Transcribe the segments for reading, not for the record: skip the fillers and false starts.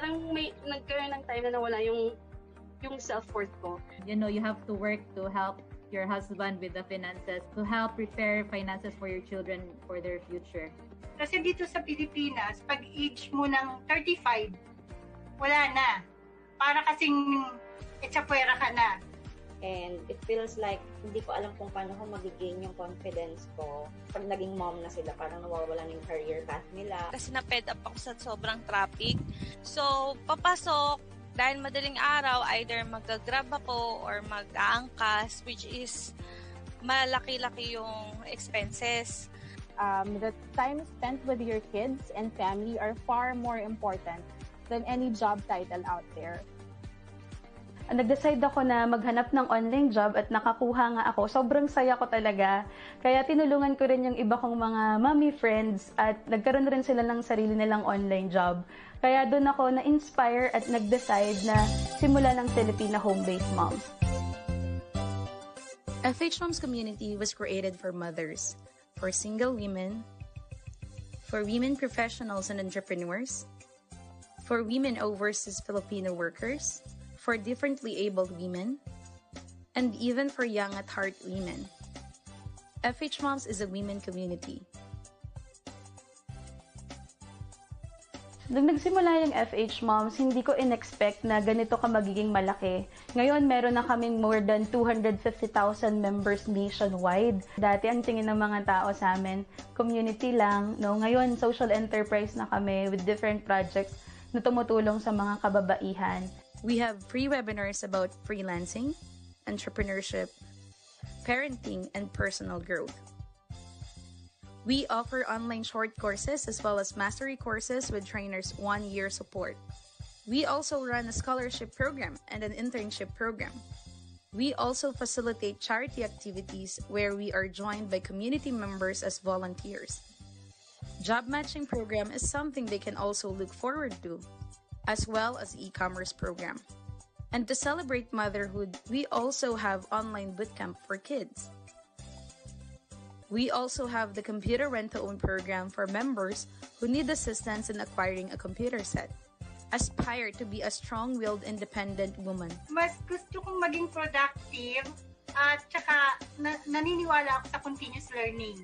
parang may nagkaroon ng time na nawala yung self-worth ko. You know, you have to work to help your husband with the finances, to help prepare finances for your children for their future. Kasi dito sa Pilipinas, pag age mo ng 35, wala na. Para kasing etsapuera ka na. And it feels like hindi ko alam kung paano ko mag-gain yung confidence ko. Pag naging mom na sila, parang nawawala ng career path nila. Kasi na-fed up ako sa sobrang traffic. So, papasok, dahil madaling araw, either mag-grab ako or mag-aangkas, which is malaki-laki yung expenses. The time spent with your kids and family are far more important than any job title out there. Nag-decide ako na maghanap ng online job at nakakuha nga ako. Sobrang saya ko talaga. Kaya tinulungan ko rin yung iba kong mga mommy friends at nagkaroon rin sila ng sarili nilang online job. Kaya doon ako na-inspire at nag-decide na simula ng Filipina home-based moms. FHMoms community was created for mothers, for single women, for women professionals and entrepreneurs, for women overseas Filipino workers, for differently abled women, and even for young at heart women. FHMoms is a women community. Nung nagsimula yung FHMoms, hindi ko in-expect na ganito ka magiging malaki. Ngayon, meron na kaming more than 250,000 members nationwide. Dati, ang tingin ng mga tao sa amin, community lang. No? Ngayon, social enterprise na kami with different projects na tumutulong sa mga kababaihan. We have free webinars about freelancing, entrepreneurship, parenting, and personal growth. We offer online short courses as well as mastery courses with trainers' 1-year support. We also run a scholarship program and an internship program. We also facilitate charity activities where we are joined by community members as volunteers. Job matching program is something they can also look forward to, as well as e-commerce program. And to celebrate motherhood, we also have online bootcamp for kids. We also have the computer rent-to-own program for members who need assistance in acquiring a computer set. Aspire to be a strong-willed, independent woman. Mas gusto kong maging productive at saka naniniwala ako sa continuous learning.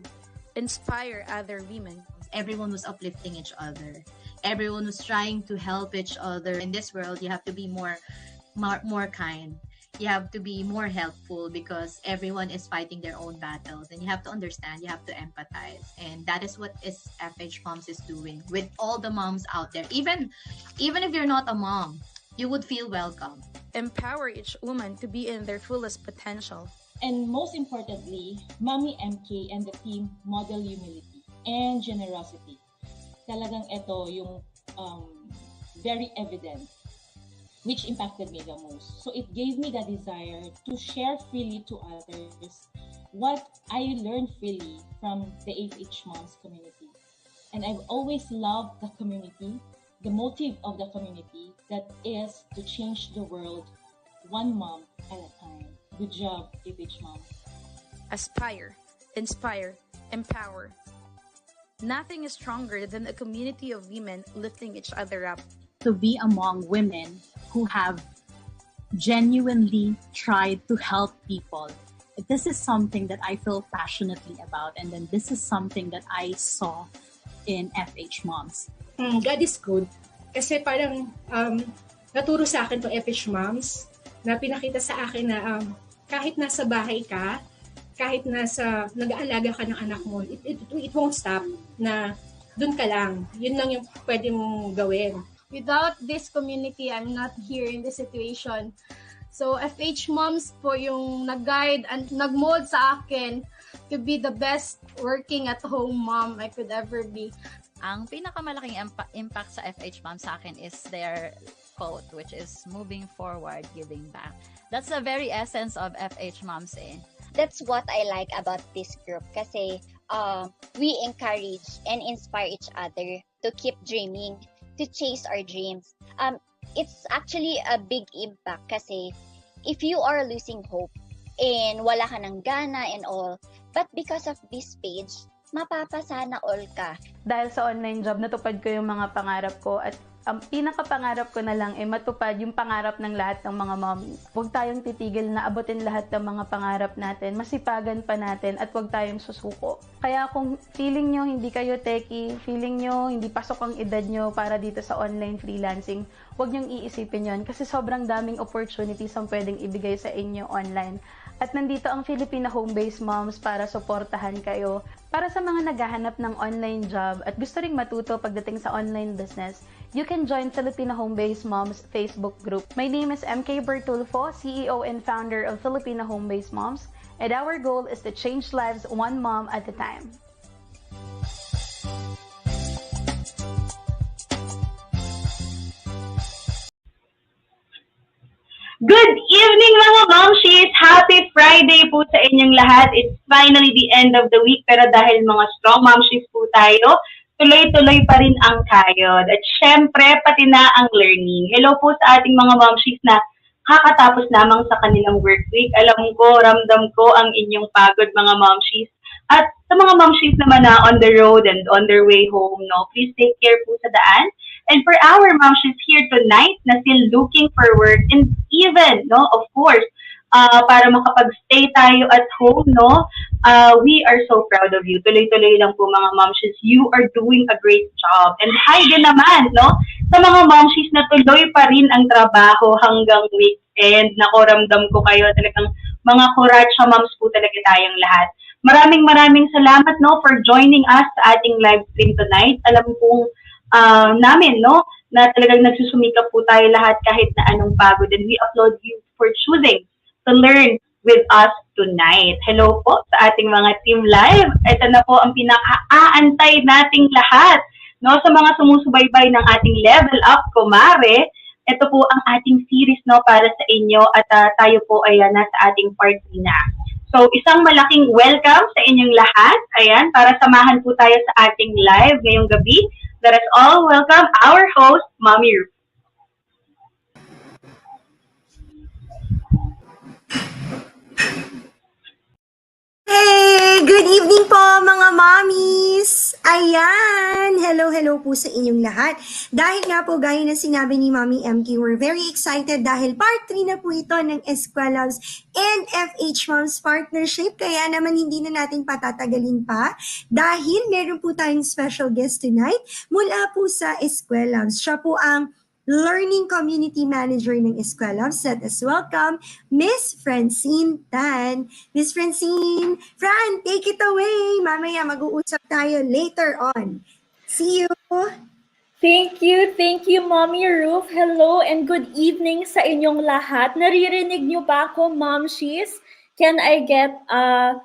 Inspire other women. Everyone was uplifting each other. Everyone was trying to help each other. In this world, you have to be more kind. You have to be more helpful because everyone is fighting their own battles, and you have to understand, you have to empathize, and that is what FHMoms is doing with all the moms out there. Even if you're not a mom, you would feel welcome. Empower each woman to be in their fullest potential. And most importantly, Mommy MK and the team model humility and generosity. Talagang ito yung very evident, which impacted me the most. So it gave me the desire to share freely to others what I learned freely from the FHMoms community. And I've always loved the community, the motive of the community, that is to change the world one mom at a time. Good job, FHMoms. Aspire, inspire, empower. Nothing is stronger than a community of women lifting each other up. To be among women who have genuinely tried to help people. This is something that I feel passionately about, and then this is something that I saw in FHMoms. God is good. Kasi parang naturo sa akin to FHMoms na pinakita sa akin na kahit nasa bahay ka, kahit nag-aalaga ka ng anak mo, it won't stop na dun ka lang. Yun lang yung pwede mong gawin. Without this community, I'm not here in this situation. So FHMoms po yung nag-guide and nag-mold sa akin to be the best working at home mom I could ever be. Ang pinakamalaking impact sa FHMoms sa akin is their quote, which is moving forward, giving back. That's the very essence of FHMoms eh. That's what I like about this group kasi we encourage and inspire each other to keep dreaming, to chase our dreams. It's actually a big impact kasi if you are losing hope and wala ka ng gana and all, but because of this page, mapapasana all ka. Dahil sa online job, natupad ko yung mga pangarap ko at ang pinakapangarap ko na lang ay matupad yung pangarap ng lahat ng mga moms. Huwag tayong titigil na abutin lahat ng mga pangarap natin, masipagan pa natin at huwag tayong susuko. Kaya kung feeling nyo hindi kayo techie, feeling nyo hindi pasok ang edad nyo para dito sa online freelancing, huwag nyong iisipin yon kasi sobrang daming opportunities ang pwedeng ibigay sa inyo online. At nandito ang Filipina Home-Based Moms para suportahan kayo. Para sa mga naghahanap ng online job at gusto ring matuto pagdating sa online business, you can join Filipina Home-Based Moms Facebook group. My name is MK Bertulfo, CEO and founder of Filipina Home-Based Moms, and our goal is to change lives one mom at a time. Good evening mga mumshies! Happy Friday po sa inyong lahat. It's finally the end of the week pero dahil mga strong mumshies po tayo, tuloy-tuloy pa rin ang kayod. At syempre, pati na ang learning. Hello po sa ating mga mumshies na kakatapos lamang sa kanilang work week. Alam ko, ramdam ko ang inyong pagod mga mumshies. At sa mga mumshies naman na on the road and on their way home, no, please take care po sa daan. And for our mumshies here tonight na still looking for work and even, no, of course, para makapag-stay tayo at home, no, we are so proud of you. Tuloy-tuloy lang po mga mumshies. You are doing a great job. And hi din naman, no, sa mga mumshies na tuloy pa rin ang trabaho hanggang weekend. Nako, ramdam ko kayo. Talagang mga kuracha moms po talaga tayong lahat. Maraming salamat, no, for joining us sa ating live stream tonight. Alam kong namin, no, na talagang nagsusumikap po tayo lahat kahit na anong pagod. And we applaud you for choosing to learn with us tonight. Hello po sa ating mga team live. Ito na po ang pinaka-aantay nating lahat. No, sa mga sumusubaybay ng ating Level Up Kumare, ito po ang ating series, no, para sa inyo at tayo po ay nasa ating part 3 na. So, isang malaking welcome sa inyong lahat. Ayan, para samahan po tayo sa ating live ngayong gabi. Let us all welcome our host, Mommy Ruth. Hey! Good evening po mga mommies! Ayan! Hello po sa inyong lahat. Dahil nga po, gaya na sinabi ni Mommy MK, we're very excited dahil part 3 na po ito ng Eskwelabs and FHMoms partnership. Kaya naman hindi na natin patatagalin pa dahil meron po tayong special guest tonight mula po sa Eskwelabs. Siya po ang Learning Community Manager ng Eskwelabs. Let us welcome Miss Francine Tan. Miss Francine, Fran, take it away. Mamaya mag-uusap tayo later on. See you. Thank you, Mommy Ruth. Hello and good evening sa inyong lahat. Naririnig niyo ba ako, Mumshies? Can I get a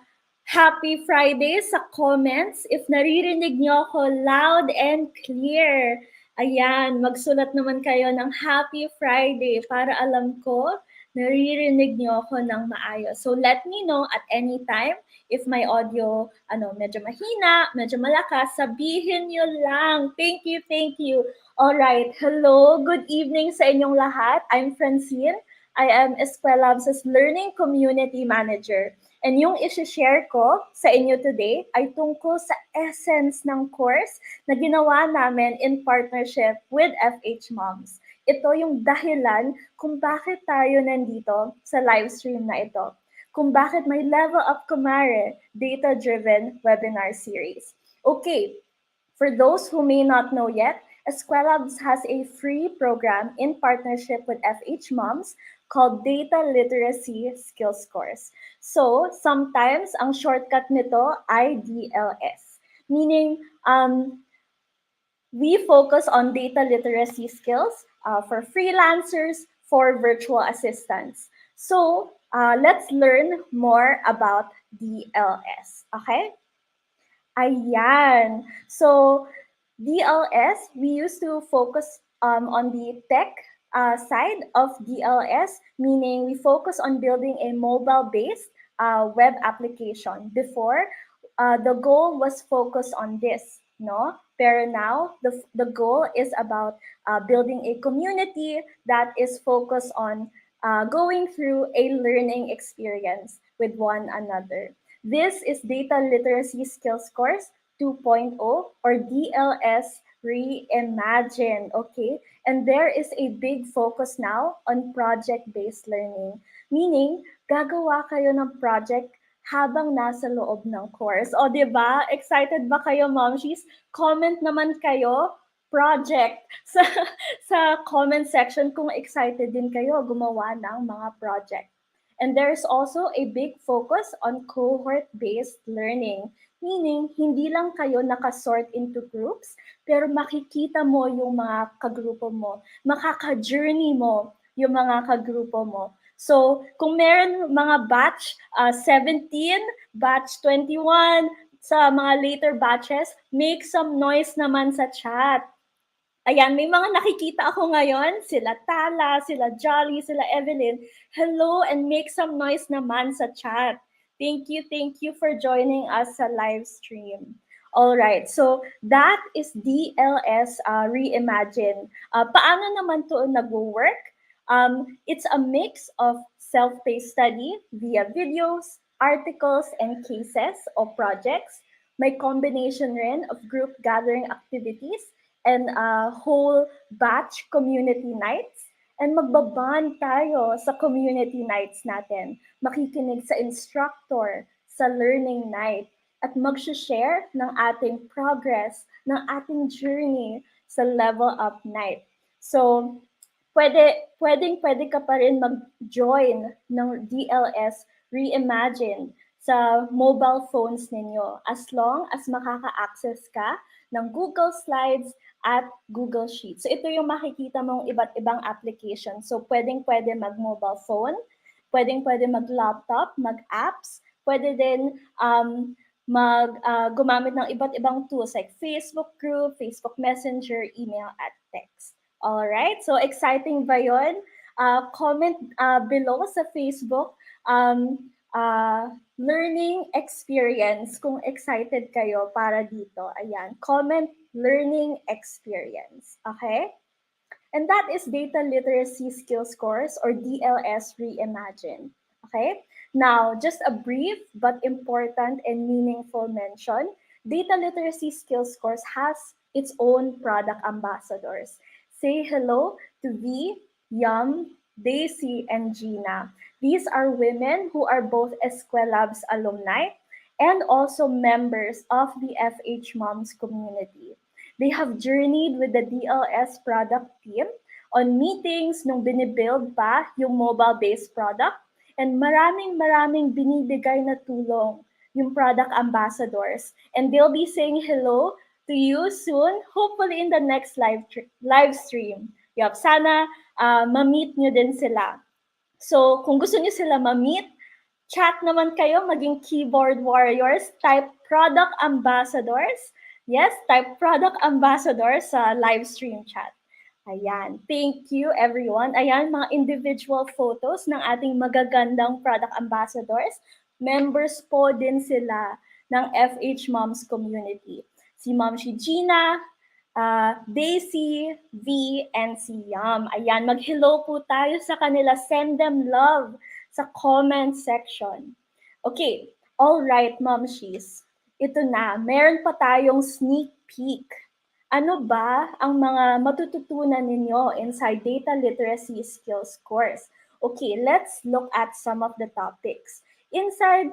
happy Friday sa comments? If naririnig niyo ako loud and clear. Ayan, magsulat naman kayo ng Happy Friday para alam ko, naririnig niyo ako ng maayos. So let me know at any time if my audio medyo mahina, medyo malakas, sabihin niyo lang. Thank you. All right, hello, good evening sa inyong lahat. I'm Francine. I am Eskwelabs' Learning Community Manager. And yung isi-share ko sa inyo today ay tungkol sa essence ng course na ginawa namin in partnership with FHMoms. Ito yung dahilan kung bakit tayo nandito sa live stream na ito. Kung bakit may Level Up Kumare data-driven webinar series. Okay, for those who may not know yet, Eskwelabs has a free program in partnership with FHMoms called Data Literacy Skills Course. So, sometimes ang shortcut nito ay DLS, meaning we focus on data literacy skills for freelancers, for virtual assistants. So, let's learn more about DLS, okay? Ayan. So, DLS, we used to focus on the tech side of DLS, meaning we focus on building a mobile-based web application. Before, the goal was focused on this, no? Pero now, the goal is about building a community that is focused on going through a learning experience with one another. This is Data Literacy Skills Course 2.0 or DLS Reimagine, okay? And there is a big focus now on project-based learning. Meaning, gagawa kayo ng project habang nasa loob ng course. O, di ba? Excited ba kayo, Momshies? Comment naman kayo, project, sa comment section kung excited din kayo gumawa ng mga project. And there's also a big focus on cohort-based learning. Meaning, hindi lang kayo nakasort into groups, pero makikita mo yung mga kagrupo mo. Makaka-journey mo yung mga kagrupo mo. So, kung meron mga batch 17, batch 21, sa mga later batches, make some noise naman sa chat. Ayan, may mga nakikita ako ngayon, sila Tala, sila Jolly, sila Evelyn. Hello and make some noise naman sa chat. Thank you for joining us sa live stream. All right, so that is DLS Reimagine. Paano naman to nagwo-work? It's a mix of self-paced study via videos, articles, and cases or projects. May combination rin of group gathering activities and whole batch community nights. And magbaband tayo sa community nights natin. Makikinig sa instructor sa learning night at mag-share ng ating progress, ng ating journey sa level up night. So, pwede ka pa rin mag-join ng DLS Reimagine sa mobile phones ninyo as long as makaka-access ka ng Google Slides at Google Sheets. So ito yung makikita mong iba't ibang application. So pwede mag-mobile phone, pwede mag-laptop, mag-apps, pwede din gumamit ng iba't ibang tools like Facebook group, Facebook Messenger, email at text. Alright, so exciting ba yun? Comment below sa Facebook learning experience kung excited kayo para dito. Ayan, comment learning experience. Okay? And that is Data Literacy Skills Course or DLS Reimagine. Okay? Now, just a brief but important and meaningful mention. Data Literacy Skills Course has its own product ambassadors. Say hello to V, Yum, Daisy, and Gina. These are women who are both Eskwelabs alumni and also members of the FHMoms community. They have journeyed with the DLS product team on meetings nung binibuild pa yung mobile-based product and maraming binibigay na tulong yung product ambassadors. And they'll be saying hello to you soon, hopefully in the next live stream. Yup, sana ma-meet nyo din sila. So, kung gusto niyo sila ma-meet, chat naman kayo, maging keyboard warriors, type product ambassadors. Yes, type product ambassadors sa live stream chat. Ayan, thank you everyone. Ayan, mga individual photos ng ating magagandang product ambassadors. Members po din sila ng FHMoms community. Si Momshi Gina, Daisy, V, and si Yum. Ayan, mag-hello po tayo sa kanila. Send them love sa comment section. Okay, all right, Momshies. Ito na, meron pa tayong sneak peek. Ano ba ang mga matututunan ninyo inside Data Literacy Skills course? Okay, let's look at some of the topics. Inside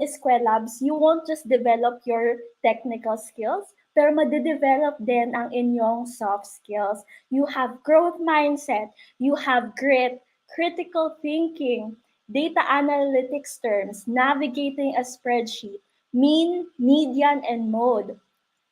Eskwelabs, you won't just develop your technical skills, pero made-develop din ang inyong soft skills. You have growth mindset, you have grit, critical thinking, data analytics terms, navigating a spreadsheet, mean, median, and mode,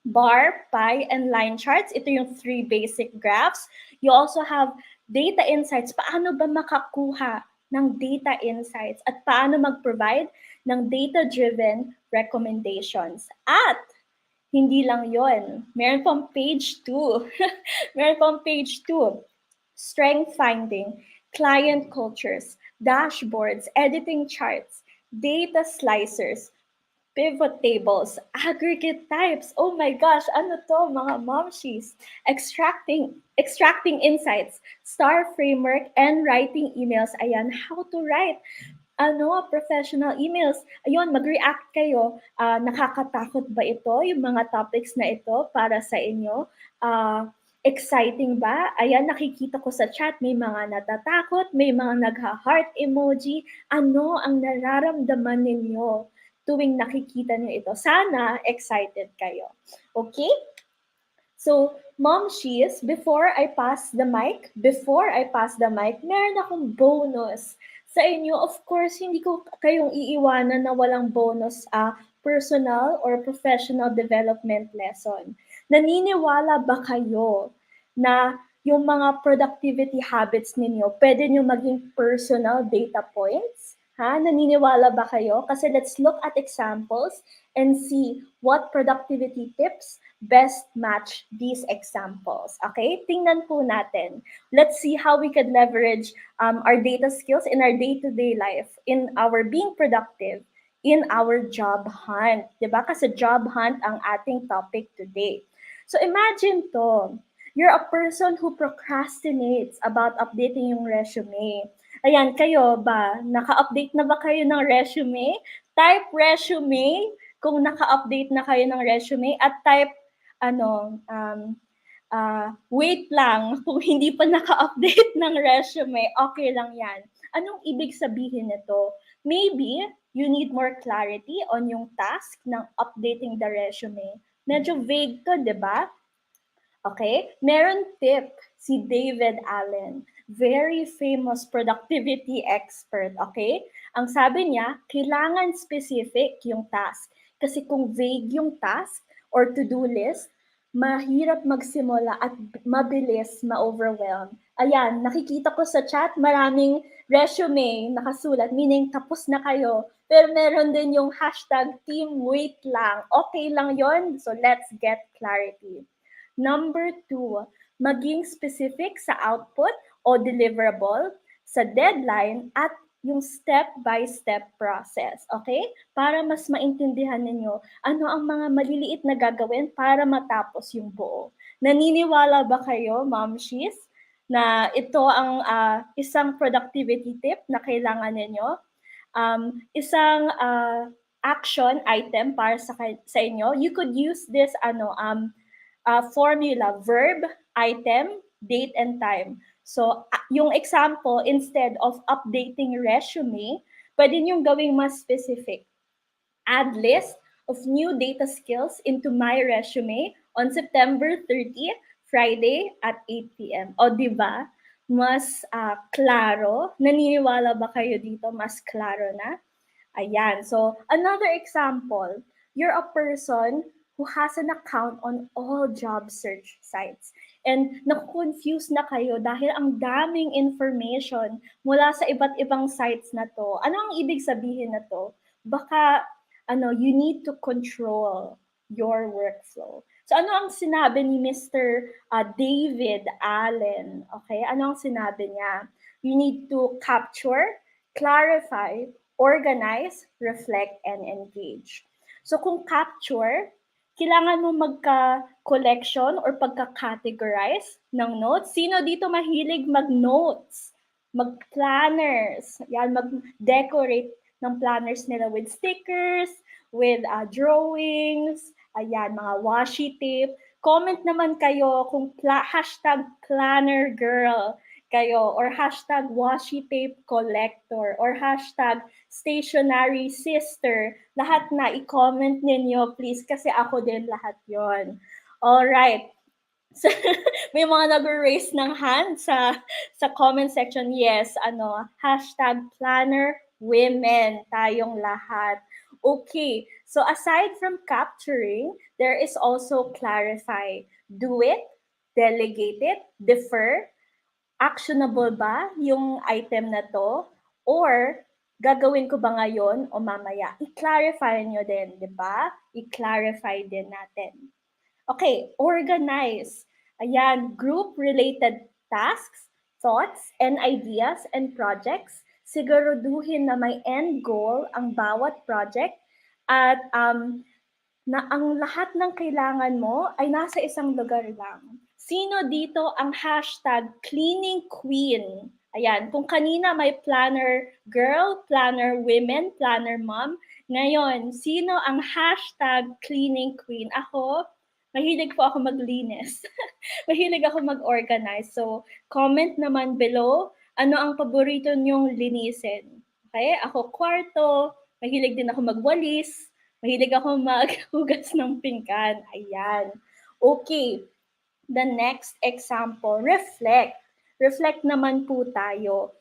bar, pie, and line charts. Ito yung 3 basic graphs. You also have data insights. Paano ba makakuha ng data insights at paano mag-provide ng data-driven recommendations. At hindi lang yon, meron pang page 2. Meron pang page 2. Strength finding, client cultures, dashboards, editing charts, data slicers, pivot tables, aggregate types. Oh my gosh, ano to mga momshies? Extracting insights, star framework, and writing emails. Ayan, how to write professional emails. Ayun, mag-react kayo. Nakakatakot ba ito, yung mga topics na ito para sa inyo? Exciting ba? Ayan, nakikita ko sa chat, may mga natatakot, may mga nagha-heart emoji. Ano ang nararamdaman ninyo tuwing nakikita niyo ito? Sana excited kayo. Okay? So, Mumshies, before I pass the mic, meron akong bonus sa inyo. Of course, hindi ko kayong iiwanan na walang bonus personal or professional development lesson. Naniniwala ba kayo na yung mga productivity habits ninyo, pwede nyo maging personal data points? Naniniwala ba kayo? Kasi let's look at examples and see what productivity tips best match these examples. Okay? Tingnan po natin. Let's see how we could leverage our data skills in our day-to-day life, in our being productive, in our job hunt. Diba? Kasi job hunt ang ating topic today. So imagine to, you're a person who procrastinates about updating yung resume. Ayan, kayo ba? Naka-update na ba kayo ng resume? Type resume kung naka-update na kayo ng resume at type wait lang kung hindi pa naka-update ng resume. Okay lang yan. Anong ibig sabihin nito? Maybe you need more clarity on yung task ng updating the resume. Medyo vague to, di ba? Okay? Meron tip si David Allen, very famous productivity expert, okay? Ang sabi niya, kailangan specific yung task. Kasi kung vague yung task or to-do list, mahirap magsimula at mabilis ma-overwhelm. Ayan, nakikita ko sa chat, maraming resume nakasulat, meaning tapos na kayo. Pero meron din yung hashtag team wait lang. Okay lang yon. So let's get clarity. Number 2, maging specific sa output o deliverable, sa deadline, at yung step-by-step process. Okay? Para mas maintindihan ninyo ano ang mga maliliit na gagawin para matapos yung buo. Naniniwala ba kayo, Mumshies, na ito ang isang productivity tip na kailangan ninyo? Isang action item para sa inyo. You could use this formula, verb, item, date, and time. So, yung example, instead of updating resume, pwede nyo gawing mas specific. Add list of new data skills into my resume on September 30, Friday at 8 p.m. O, di ba? Mas klaro. Naniniwala ba kayo dito? Mas klaro na? Ayan. So, another example, you're a person who has an account on all job search sites. And naku-confuse na kayo dahil ang daming information mula sa iba't ibang sites na to. Ano ang ibig sabihin na to? Baka you need to control your workflow. So ano ang sinabi ni Mr. David Allen? Okay, ano ang sinabi niya? You need to capture, clarify, organize, reflect, and engage. So kung capture, kailangan mo magka-collection or pagka-categorize ng notes. Sino dito mahilig mag-notes? Mag-planners. Yan, mag-decorate ng planners nila with stickers, with drawings, ayan, mga washi tape. Comment naman kayo kung hashtag planner girl kayo or hashtag washi tape collector or hashtag stationary sister. Lahat na i-comment ninyo please kasi ako din lahat yon. Alright. So, may mga nag-raise ng hand sa comment section. Yes, hashtag planner women tayong lahat. Okay, so aside from capturing, there is also clarify. Do it, delegate it, defer. Actionable ba yung item na to? Or gagawin ko ba ngayon o mamaya? I-clarify nyo din, di ba? I-clarify din natin. Okay, organize. Ayan, group-related tasks, thoughts, and ideas and projects. Siguraduhin na may end goal ang bawat project at na ang lahat ng kailangan mo ay nasa isang lugar lang. Sino dito ang hashtag cleaning queen? Ayan, kung kanina may planner girl, planner women, planner mom, ngayon, sino ang hashtag cleaning queen? Ako, mahilig po ako maglinis. Mahilig ako mag-organize. So, comment naman below, ano ang paborito niyong linisin? Okay? Ako, kwarto. Mahilig din ako magwalis. Mahilig ako maghugas ng pinggan. Ayan. Okay. The next example, reflect. Reflect naman po tayo.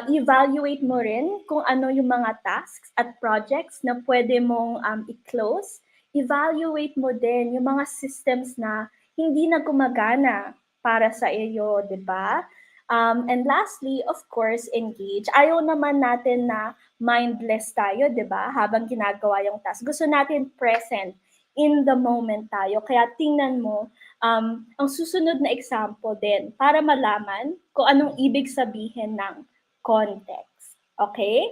Evaluate mo rin kung ano yung mga tasks at projects na pwede mong i-close. Evaluate mo din yung mga systems na hindi na gumagana para sa iyo, di ba? And lastly, of course, engage. Ayaw naman natin na mindless tayo, di ba? Habang ginagawa yung task. Gusto natin present, in the moment tayo. Kaya tingnan mo, ang susunod na example din para malaman kung anong ibig sabihin ng context. Okay?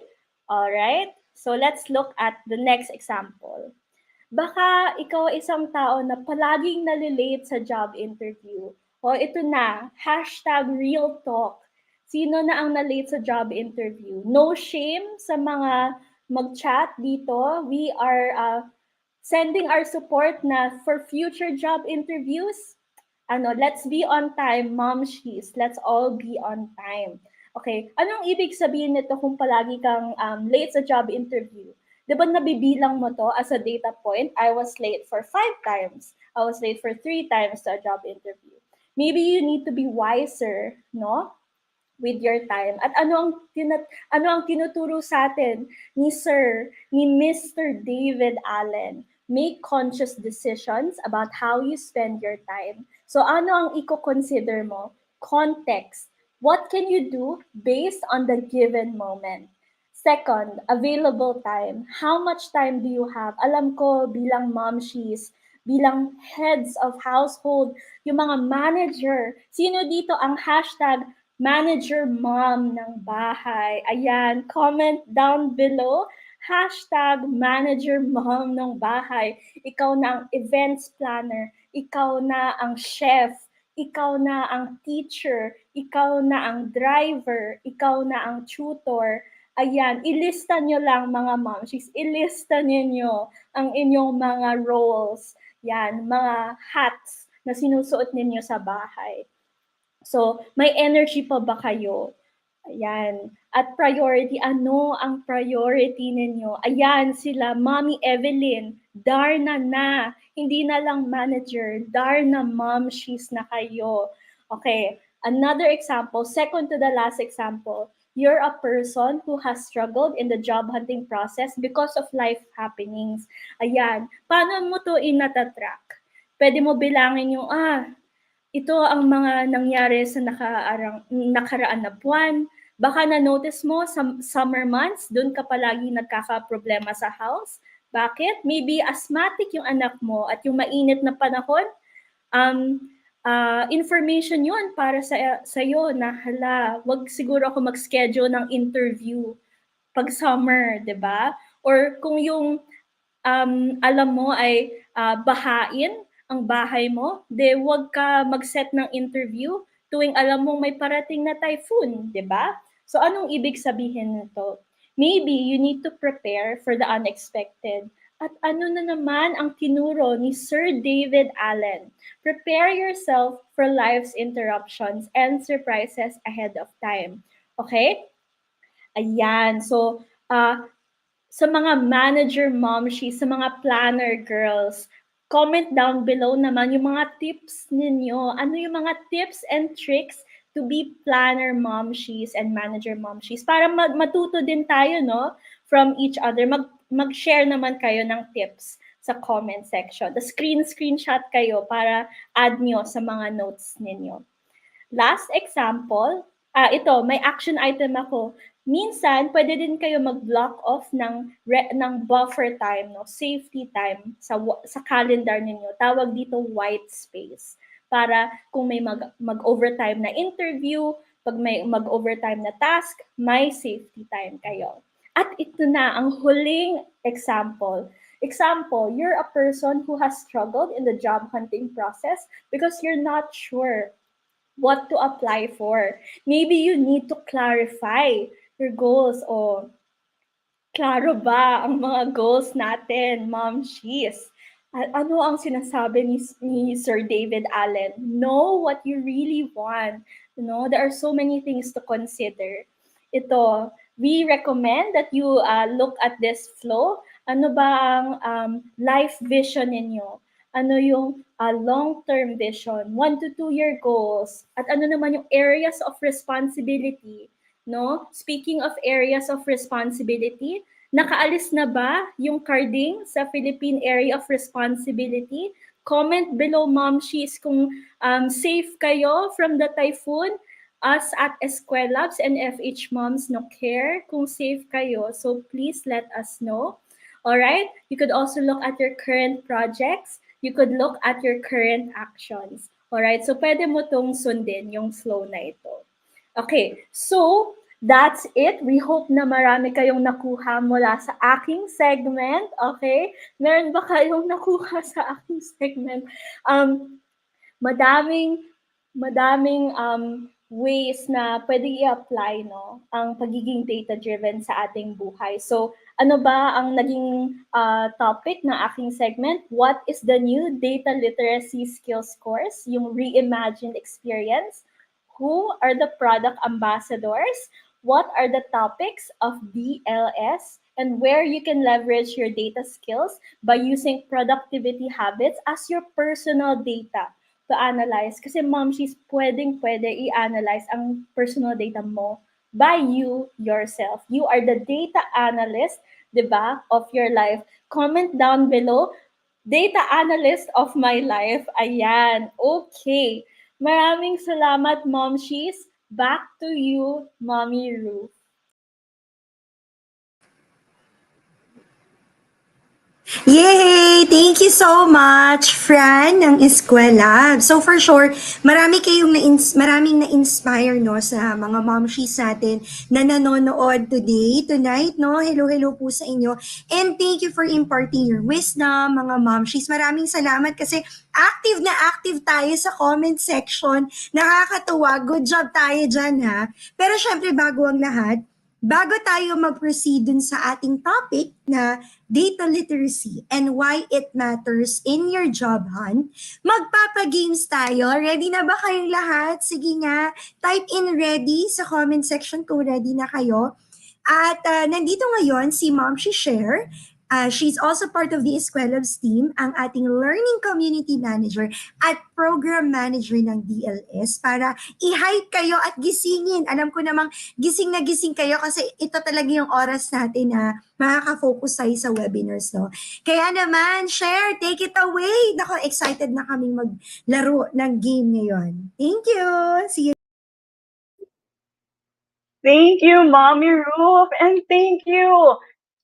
Alright? So let's look at the next example. Baka ikaw isang tao na palaging nalilate sa job interview. O ito na, hashtag real talk. Sino na ang nalate sa job interview? No shame sa mga mag-chat dito. We are sending our support na for future job interviews. Let's be on time, mumshies. Let's all be on time. Okay, anong ibig sabihin nito kung palagi kang late sa job interview? Di ba nabibilang mo to as a data point? I was late for 5 times. I was late for 3 times to a job interview. Maybe you need to be wiser, no? With your time. At ano ang tinuturo sa atin ni Mr. David Allen? Make conscious decisions about how you spend your time. So ano ang i-consider mo? Context. What can you do based on the given moment? Second, available time. How much time do you have? Alam ko bilang mumshies, bilang heads of household, yung mga manager, sino dito ang hashtag manager mom ng bahay? Ayan, comment down below. Hashtag manager mom ng bahay. Ikaw na ang events planner. Ikaw na ang chef. Ikaw na ang teacher. Ikaw na ang driver. Ikaw na ang tutor. Ayan, ilista nyo lang mga momshies. Ilista ninyo ang inyong mga roles. Yan, mga hats na sinusuot ninyo sa bahay. So, may energy pa ba kayo? Ayan. At priority, ano ang priority ninyo? Ayan sila, Mommy Evelyn, Darna na. Hindi na lang manager, Darna mumshies na kayo. Okay, another example, second to the last example. You're a person who has struggled in the job hunting process because of life happenings. Ayan, paano mo to inatatrack? Pwede mo bilangin yung, ito ang mga nangyari sa nakaraan na buwan. Baka na-notice mo sa summer months, doon ka palagi nagkaka-problema sa house. Bakit? Maybe asthmatic yung anak mo at yung mainit na panahon, information yun para sa'yo na wag siguro ako mag-schedule ng interview pag summer, di ba? Or kung yung alam mo ay bahain ang bahay mo, wag ka mag-set ng interview tuwing alam mong may parating na typhoon, di ba? So anong ibig sabihin nito? Maybe you need to prepare for the unexpected. At ano na naman ang tinuro ni Sir David Allen? Prepare yourself for life's interruptions and surprises ahead of time. Okay? Ayan. So, sa mga manager momshies, sa mga planner girls, comment down below naman yung mga tips ninyo. Ano yung mga tips and tricks to be planner momshies and manager momshies para matuto din tayo, no, from each other. Mag-share naman kayo ng tips sa comment section. The screenshot kayo para add nyo sa mga notes ninyo. Last example, ito, may action item ako. Minsan, pwede din kayo mag-block off ng buffer time, no? Safety time sa calendar ninyo. Tawag dito white space. Para kung may mag-overtime na interview, pag may mag-overtime na task, may safety time kayo. At ito na ang huling example. Example, you're a person who has struggled in the job hunting process because you're not sure what to apply for. Maybe you need to clarify your goals o klaro ba ang mga goals natin, Mom She's? Ano ang sinasabi ni Sir David Allen? Know what you really want. You know, there are so many things to consider. Ito, we recommend that you look at this flow. Ano ba ang life vision ninyo? Ano yung long-term vision, 1 to 2 year goals, at ano naman yung areas of responsibility, no? Speaking of areas of responsibility, nakaalis na ba yung carding sa Philippine Area of Responsibility? Comment below, Momshies, kung safe kayo from the typhoon. Us at Eskwelabs and FHMoms no care kung safe kayo. So please let us know. All right? You could also look at your current projects. You could look at your current actions. All right? So pwede mo tong sundin yung flow na ito. Okay, so that's it. We hope na marami kayong nakuha mula sa aking segment. Okay? Meron ba kayong nakuha sa aking segment? Madaming ways na pwede i-apply, no, ang pagiging data-driven sa ating buhay. So, ano ba ang naging topic ng aking segment? What is the new data literacy skills course? Yung reimagined experience. Who are the product ambassadors? What are the topics of DLS? And where you can leverage your data skills by using productivity habits as your personal data to analyze. Kasi Momshies, pwede i-analyze ang personal data mo by you yourself. You are the data analyst, di ba, of your life. Comment down below, data analyst of my life. Ayan. Okay. Maraming salamat, Momshies. Back to you, Mommy Ruth. Yay! Thank you so much, Fran ng Eskwelabs. So for sure, maraming na-inspire no sa mga momshies natin na nanonood tonight, no? Hello po sa inyo. And thank you for imparting your wisdom, mga momshies. Maraming salamat kasi active na active tayo sa comment section. Nakakatuwa. Good job tayo dyan, ha? Pero syempre, bago ang lahat, bago tayo mag-proceed dun sa ating topic na data literacy and why it matters in your job hunt, magpapa-games tayo. Ready na ba kayong lahat? Sige nga, type in ready sa comment section kung ready na kayo. At nandito ngayon si Mom Share. She's also part of the Eskwelabs team, ang ating learning community manager at program manager ng DLS para i-hype kayo at gisingin. Alam ko namang gising na gising kayo kasi ito talaga yung oras natin na makaka-focus tayo sa webinars, no? Kaya naman, Share, take it away. Nako, excited na kaming maglaro ng game ngayon. Thank you. See you. Thank you, Mommy Ruth, and thank you,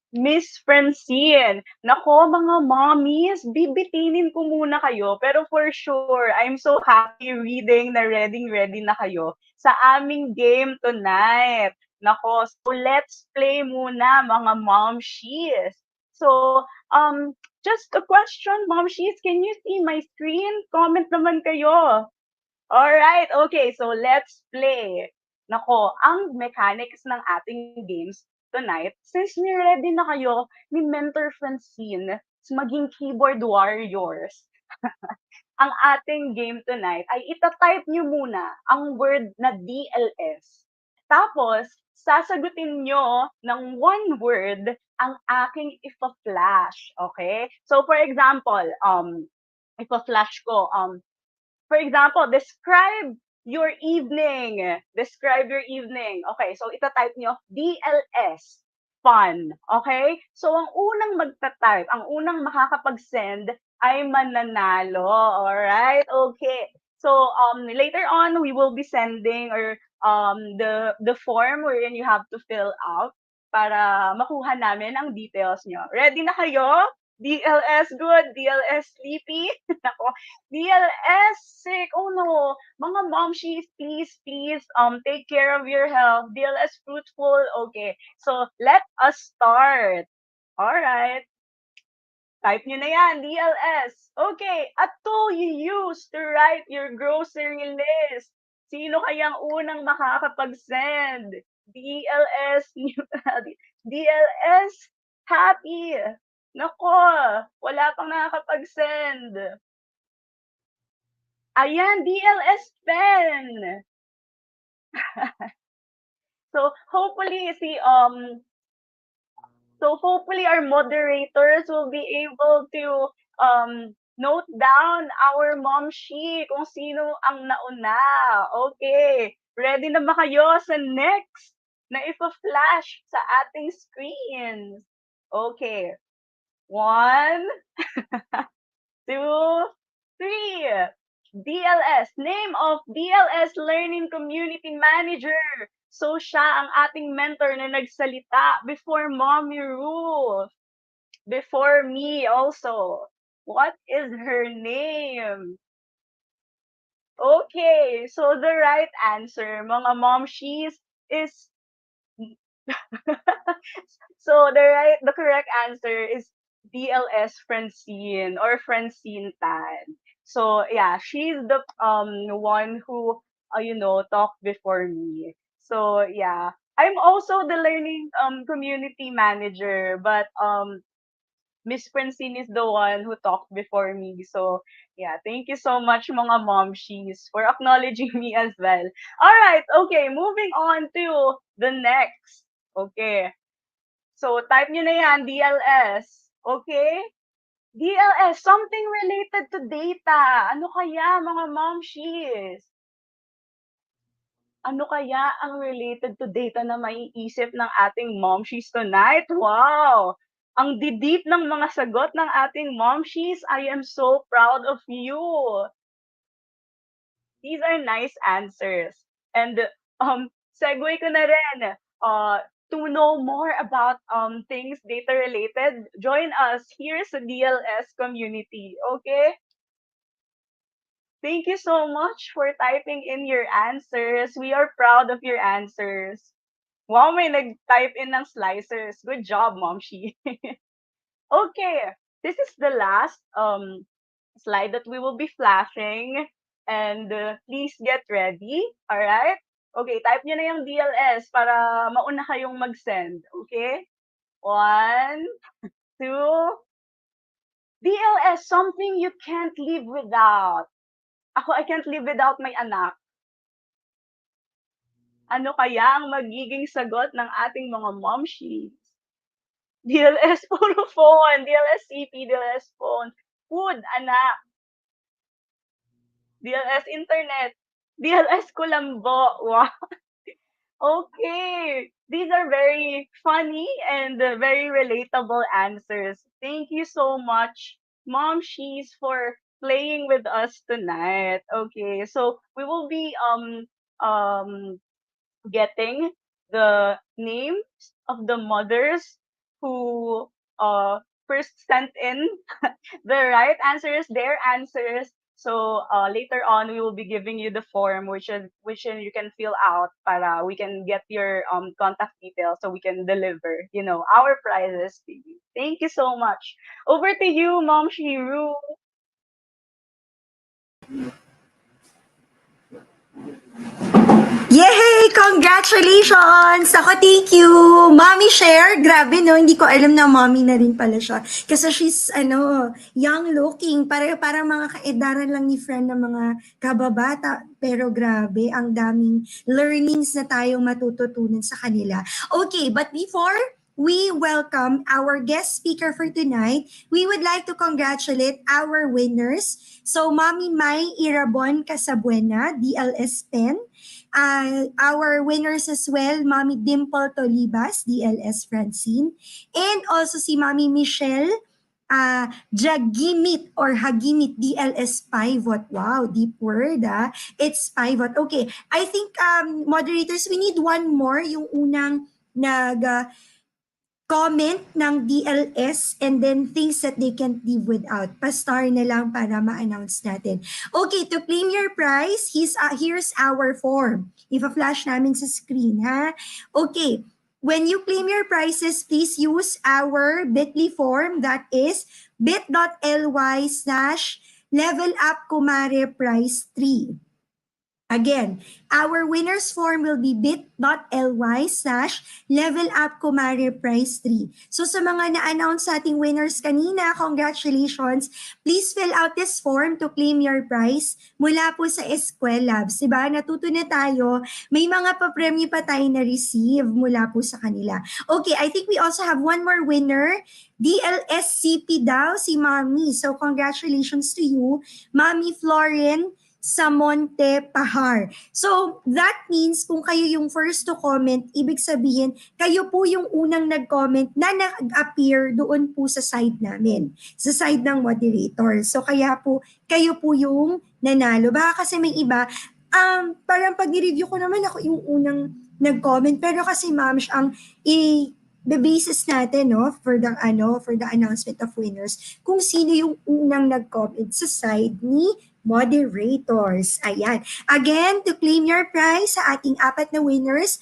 Miss Francine. Nako, mga mommies, bibitinin ko muna kayo. Pero for sure, I'm so happy reading na ready na kayo sa aming game tonight. Nako, so let's play muna, mga momshies. So, just a question, momshies, can you see my screen? Comment naman kayo. Alright, okay, so let's play. Nako, ang mechanics ng ating games tonight, since ni-ready na kayo ni Mentor Francine maging keyboard warriors, ang ating game tonight ay itatype nyo muna ang word na DLS. Tapos, sasagutin nyo ng one word ang aking ipa-flash. Okay? So, for example, ipa-flash ko, for example, describe your evening. Describe your evening. Okay, so itatype nyo DLS. Fun. Okay? So, ang unang magta-type, ang unang makakapag-send ay mananalo. Alright? Okay. So, later on, we will be sending the form wherein you have to fill out para makuha namin ang details nyo. Ready na kayo? DLS good, DLS sleepy. Nako, DLS sick. Oh no. Mga momshies, please, take care of your health. DLS fruitful. Okay. So, let us start. All right. Type nyo na yan, DLS. Okay. A tool you use to write your grocery list. Sino kayang unang makakapag-send? DLS, DLS, happy. Nako, wala pang nakakapag-send. Ayan, DLS pen. So hopefully our moderators will be able to note down our momshi kung sino ang nauna. Okay, ready na ba kayo sa next na ipa-flash sa ating screen? Okay. 1, 2, 3. DLS, name of DLS Learning Community Manager. So siya ang ating mentor na nagsalita before Mommy Ruth. Before me also. What is her name? Okay, so the right answer, mga momshies, is so the correct answer is DLS Francine or Francine Tan. So yeah, she's the one who talked before me. So yeah, I'm also the learning community manager, but Miss Francine is the one who talked before me. So yeah, thank you so much mga momshies for acknowledging me as well. All right, okay, moving on to the next. Okay. So type nyo na yan, DLS. Okay? DLS, something related to data. Ano kaya mga momshies? Ano kaya ang related to data na maiisip ng ating momshies tonight? Wow! Ang didip ng mga sagot ng ating momshies. I am so proud of you. These are nice answers. And segue ko na rin. To know more about things data related, join us here sa DLS community. Okay? Thank you so much for typing in your answers. We are proud of your answers. Wow, may nag-type in ng slicers. Good job, Momshi. Okay, this is the last slide that we will be flashing. And please get ready. All right? Okay, type nyo na yung DLS para mauna kayong mag-send. Okay? 1, 2. DLS, something you can't live without. Ako, I can't live without my anak. Ano kaya ang magiging sagot ng ating mga momshies? DLS, puro phone. DLS CP, DLS phone. Food, anak. DLS internet. DLS kulambo. Wow. Okay. These are very funny and very relatable answers. Thank you so much, momshies, for playing with us tonight. Okay. So we will be getting the names of the mothers who first sent in the right answers, their answers. So later on, we will be giving you the form which you can fill out para we can get your contact details so we can deliver, our prizes to you. Thank you so much. Over to you, Mom Shiru. Yay! Congratulations! Ako, thank you! Mommy share, grabe no, hindi ko alam na mommy na rin pala siya. Kasi she's, young looking. Parang mga kaedaran lang ni friend ng mga kababata. Pero grabe, ang daming learnings na tayong matututunan sa kanila. Okay, but before we welcome our guest speaker for tonight, we would like to congratulate our winners. So, Mommy Mai Irabon Casabuena, DLS Pen. Our winners as well, Mommy Dimple Tolibas, DLS Francine. And also si Mommy Michelle Jagimit or Hagimit, DLS Pivot. Wow, deep word It's Pivot. Okay, I think moderators, we need one more, yung unang comment ng DLS and then things that they can't live without. Pa-star na lang para ma-announce natin. Okay, to claim your prize, here's our form. Ipa-flash namin sa screen, ha? Okay, when you claim your prizes, please use our bit.ly form, that is bit.ly/levelupkumare prize 3. Again, our winners form will be bit.ly/levelupkumare-prize 3. So sa mga na-announce sa ating winners kanina, congratulations. Please fill out this form to claim your prize mula po sa Eskwelabs. Diba? Natuto na tayo. May mga papremyo pa tayo na-receive mula po sa kanila. Okay, I think we also have one more winner. DLSCP daw, si Mami. So congratulations to you, Mami Florin Samonte Pahar. So, that means kung kayo yung first to comment, ibig sabihin, kayo po yung unang nag-comment na nag-appear doon po sa side namin, sa side ng moderator. So, kaya po, kayo po yung nanalo. Baka kasi may iba, parang pag i-review ko naman ako yung unang nag-comment, pero kasi ma'am, ang the basis natin for the announcement of winners kung sino yung unang nag-comment sa side ni moderators. Ayan. Again, to claim your prize sa ating 4 na winners,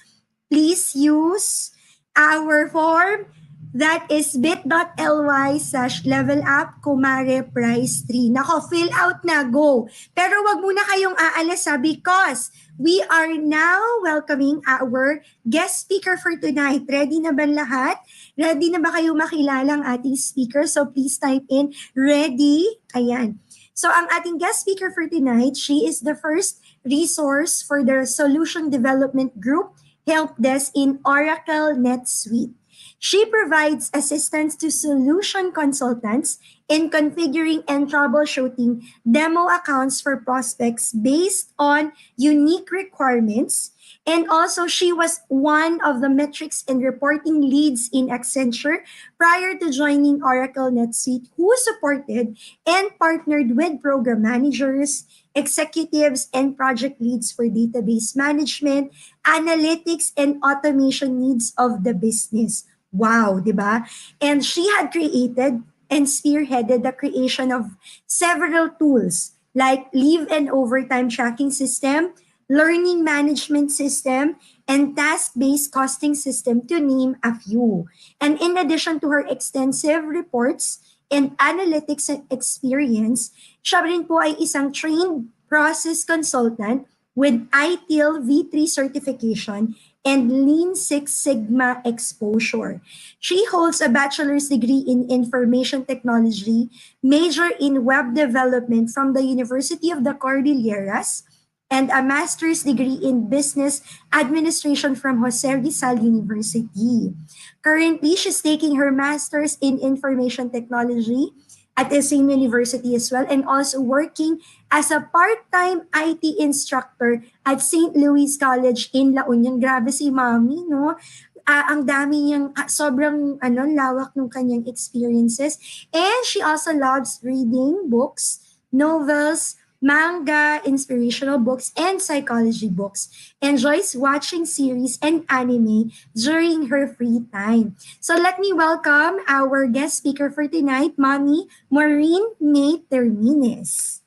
please use our form that is bit.ly/levelupkumare-prize 3. Nako, fill out na, go. Pero wag muna kayong aalasa because we are now welcoming our guest speaker for tonight. Ready na ba lahat? Ready na ba kayo makilala ang ating speaker? So please type in ready. Ayan. So ang ating guest speaker for tonight, she is the first resource for the Solution Development Group Help Desk in Oracle NetSuite. She provides assistance to solution consultants in configuring and troubleshooting demo accounts for prospects based on unique requirements. And also, she was one of the metrics and reporting leads in Accenture prior to joining Oracle NetSuite, who supported and partnered with program managers, executives, and project leads for database management, analytics, and automation needs of the business. Wow, di ba? And she had created and spearheaded the creation of several tools like leave and overtime tracking system, learning management system, and task-based costing system, to name a few. And in addition to her extensive reports and analytics experience, siya rin po ay isang trained process consultant with ITIL V3 certification and Lean Six Sigma exposure. She holds a bachelor's degree in information technology, major in web development from the University of the Cordilleras, and a master's degree in business administration from Jose Rizal University. Currently, she's taking her master's in information technology at the same university as well, and also working as a part-time IT instructor at St. Louis College in La Union. Grabe si Mami, no? Ang dami niyang, sobrang lawak ng kanyang experiences. And she also loves reading books, novels, manga, inspirational books, and psychology books. Enjoys watching series and anime during her free time. So let me welcome our guest speaker for tonight, Mommy Maureen May Termines.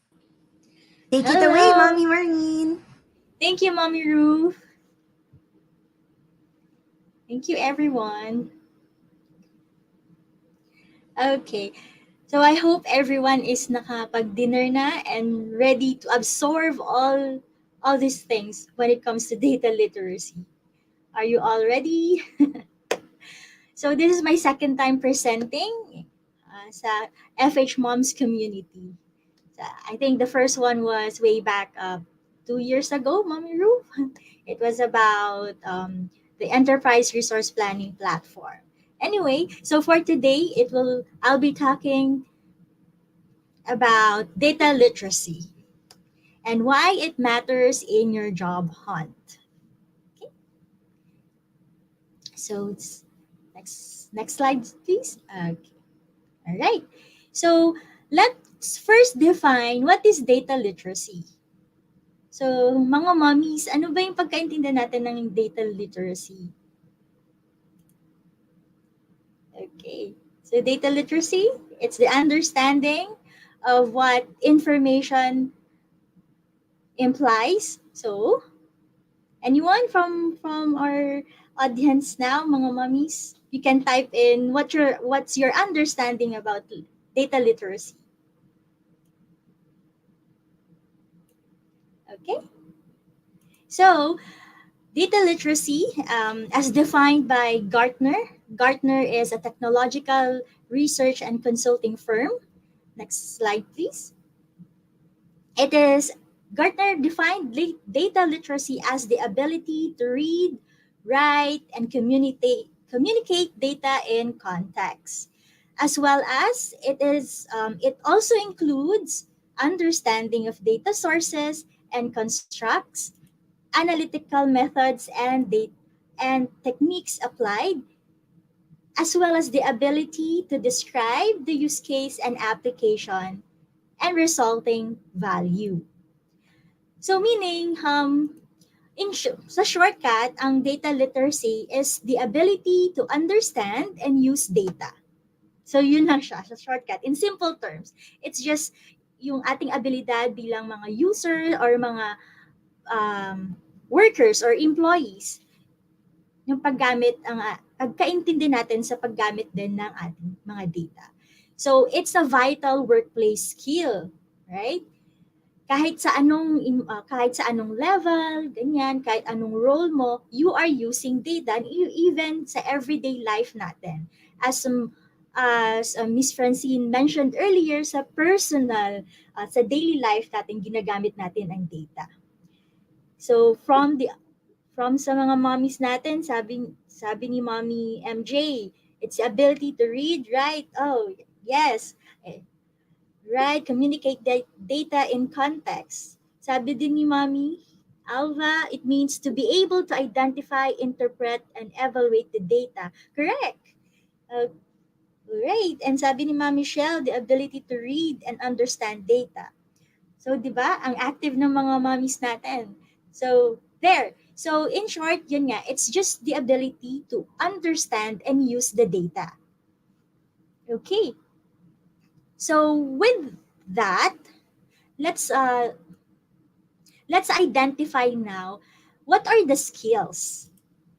Take it away, Mommy Maureen. Thank you, Mommy Ruth. Thank you, everyone. Okay. So I hope everyone is nakapag-dinner na and ready to absorb all these things when it comes to data literacy. Are you all ready? So this is my second time presenting sa FHMoms community. So I think the first one was way back 2 years ago, Mommy Ruth. It was about the enterprise resource planning platform. Anyway, so for today, I'll be talking about data literacy and why it matters in your job hunt. Okay. So next slide, please. Okay. All right. So let's first define what is data literacy. So mga mommies, ano ba yung pagkaintindi natin ng data literacy? Okay. So data literacy, it's the understanding of what information implies. So, anyone from our audience now, mga mommies, you can type in what's your understanding about data literacy. Okay. So, data literacy, as defined by Gartner. Gartner is a technological research and consulting firm. Next slide, please. It is Gartner defined data literacy as the ability to read, write, and communicate data in context, as well as it also includes understanding of data sources and constructs, analytical methods and techniques applied, as well as the ability to describe the use case and application and resulting value. So meaning, sa shortcut, ang data literacy is the ability to understand and use data. So yun lang siya sa shortcut. In simple terms, it's just yung ating abilidad bilang mga user or mga workers or employees, yung paggamit, pagkaintindi natin sa paggamit din ng ating mga data. So it's a vital workplace skill, right? Kahit sa anong level, ganyan, kahit anong role mo, you are using data, and even sa everyday life natin. As Miss Francine mentioned earlier, sa personal, sa daily life natin, ginagamit natin ang data. So from sa mga mommies natin, sabi ni Mommy MJ, it's the ability to read, write, oh, yes, right, communicate data in context. Sabi din ni Mommy Alva, it means to be able to identify, interpret, and evaluate the data. Correct. Right. And sabi ni Mommy Shell, the ability to read and understand data. So, di ba, ang active ng mga mommies natin. So, there. So, in short, yun nga, it's just the ability to understand and use the data. Okay. So, with that, let's identify now what are the skills.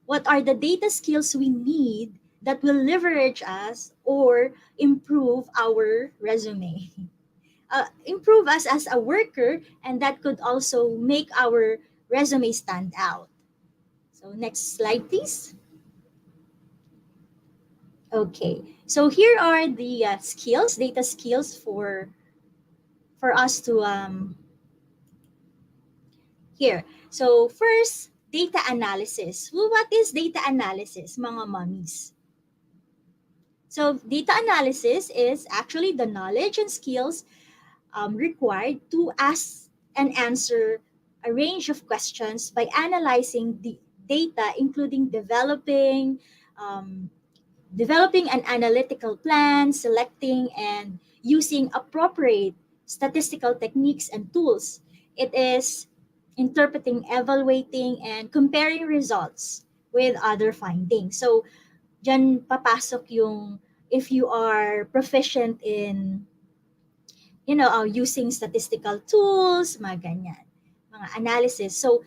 What are the data skills we need that will leverage us or improve our resume? Improve us as a worker, and that could also make our resume stand out. So next slide, please. Okay, so here are the skills, data skills for us to here. So first, data analysis. Well, what is data analysis, mga mommies? So data analysis is actually the knowledge and skills required to ask and answer a range of questions by analyzing the data, including developing an analytical plan, selecting and using appropriate statistical techniques and tools. It is interpreting, evaluating, and comparing results with other findings. So, dyan papasok yung if you are proficient in using statistical tools, mga ganyan, mga analysis. So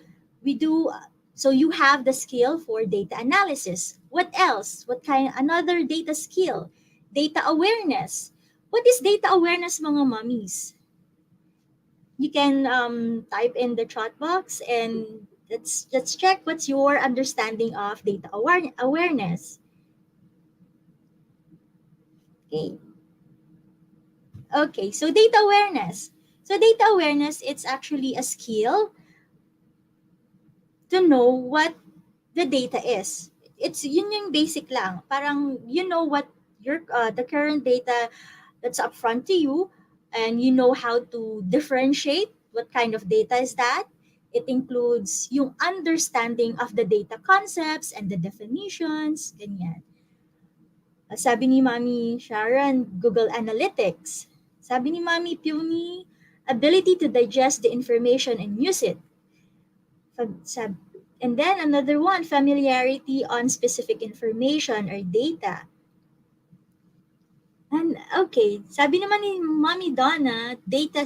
you have the skill for data analysis. What else? Another data skill? Data awareness. What is data awareness, mga mommies? You can type in the chat box and let's check what's your understanding of data awareness. Okay, so data awareness. So data awareness, it's actually a skill to know what the data is. It's yun yung basic lang. Parang you know what the current data that's up front to you, and you know how to differentiate what kind of data is that. It includes yung understanding of the data concepts and the definitions, ganyan. Sabi ni Mami Sharon, Google Analytics. Sabi ni Mami Pumi, ability to digest the information and use it. And then another one, familiarity on specific information or data. And okay, sabi naman ni Mami Donna, data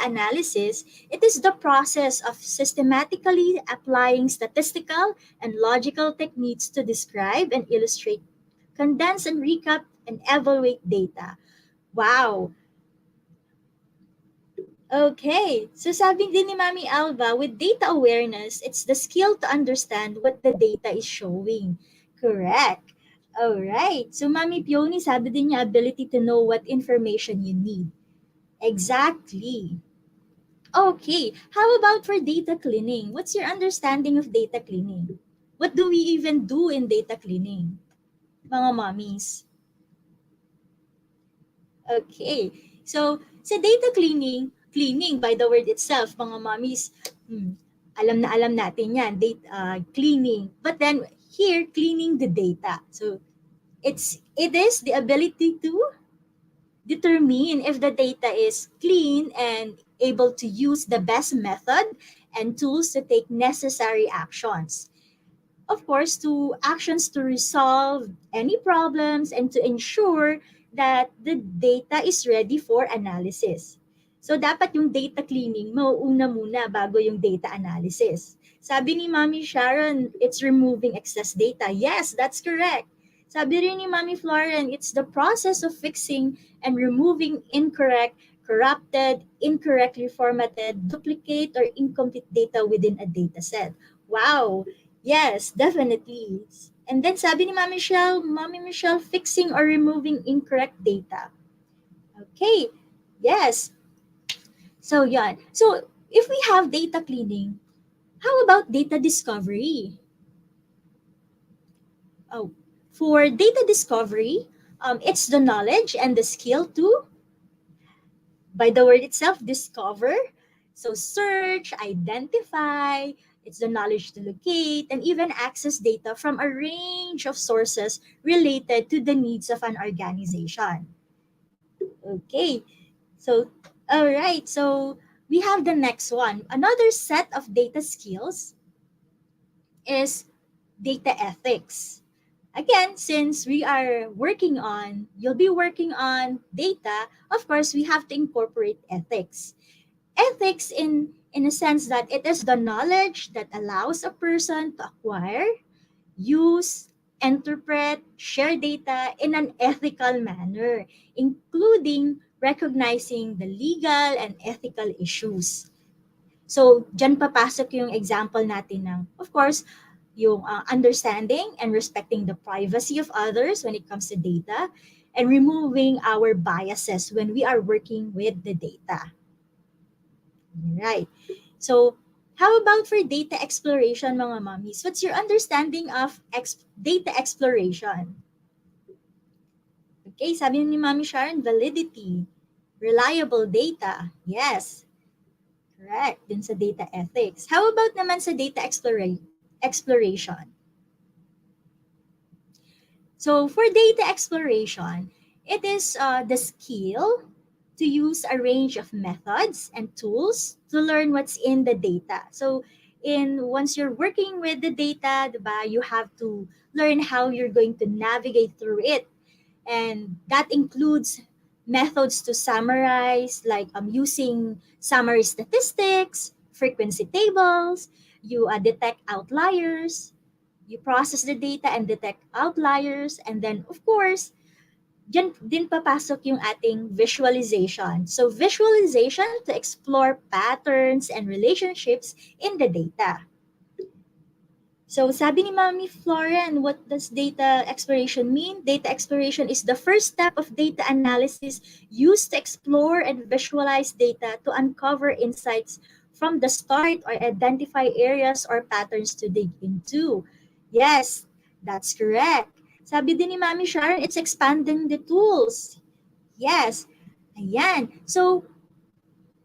analysis, it is the process of systematically applying statistical and logical techniques to describe and illustrate, condense and recap and evaluate data. Wow. Okay, so sabi din ni Mami Alva, with data awareness, it's the skill to understand what the data is showing. Correct. Alright, so Mami Pioni, sabi din niya, ability to know what information you need. Exactly. Okay, how about for data cleaning? What's your understanding of data cleaning? What do we even do in data cleaning, mga mommies? Okay, so sa data cleaning by the word itself, mga mommies, alam natin yan, data cleaning. But then here, cleaning the data. So it is the ability to determine if the data is clean and able to use the best method and tools to take necessary actions. Of course, to actions to resolve any problems and to ensure that the data is ready for analysis. So, dapat yung data cleaning mauuna muna bago yung data analysis. Sabi ni Mami Sharon, it's removing excess data. Yes, that's correct. Sabi rin ni Mami Floren, it's the process of fixing and removing incorrect, corrupted, incorrectly formatted, duplicate, or incomplete data within a data set. Wow! Yes, definitely. And then sabi ni Mami Michelle, fixing or removing incorrect data. Okay, yes. So, yan. So, if we have data cleaning, how about data discovery? Oh, for data discovery, it's the knowledge and the skill to, by the word itself, discover. So, search, identify, it's the knowledge to locate and even access data from a range of sources related to the needs of an organization. Okay, so, all right, so we have the next one. Another set of data skills is data ethics. Again, since you'll be working on data, of course, we have to incorporate ethics. Ethics in a sense that it is the knowledge that allows a person to acquire, use, interpret, share data in an ethical manner, including recognizing the legal and ethical issues. So, dyan papasok yung example natin ng, of course, yung understanding and respecting the privacy of others when it comes to data, and removing our biases when we are working with the data. Right. So, how about for data exploration, mga mommies? What's your understanding of data exploration? Okay, sabi ni Mami Sharon, validity, reliable data. Yes. Correct. Din sa data ethics. How about naman sa data exploration? So, for data exploration, it is the skill to use a range of methods and tools to learn what's in the data. So, once you're working with the data, diba, you have to learn how you're going to navigate through it. And that includes methods to summarize, like using summary statistics, frequency tables, you detect outliers, you process the data and detect outliers, and then, of course, dyan din papasok yung ating visualization. So, visualization to explore patterns and relationships in the data. So, sabi ni Mami Floren, what does data exploration mean? Data exploration is the first step of data analysis used to explore and visualize data to uncover insights from the start or identify areas or patterns to dig into. Yes, that's correct. Sabi din ni Mami Sharon, it's expanding the tools. Yes. Ayan. So,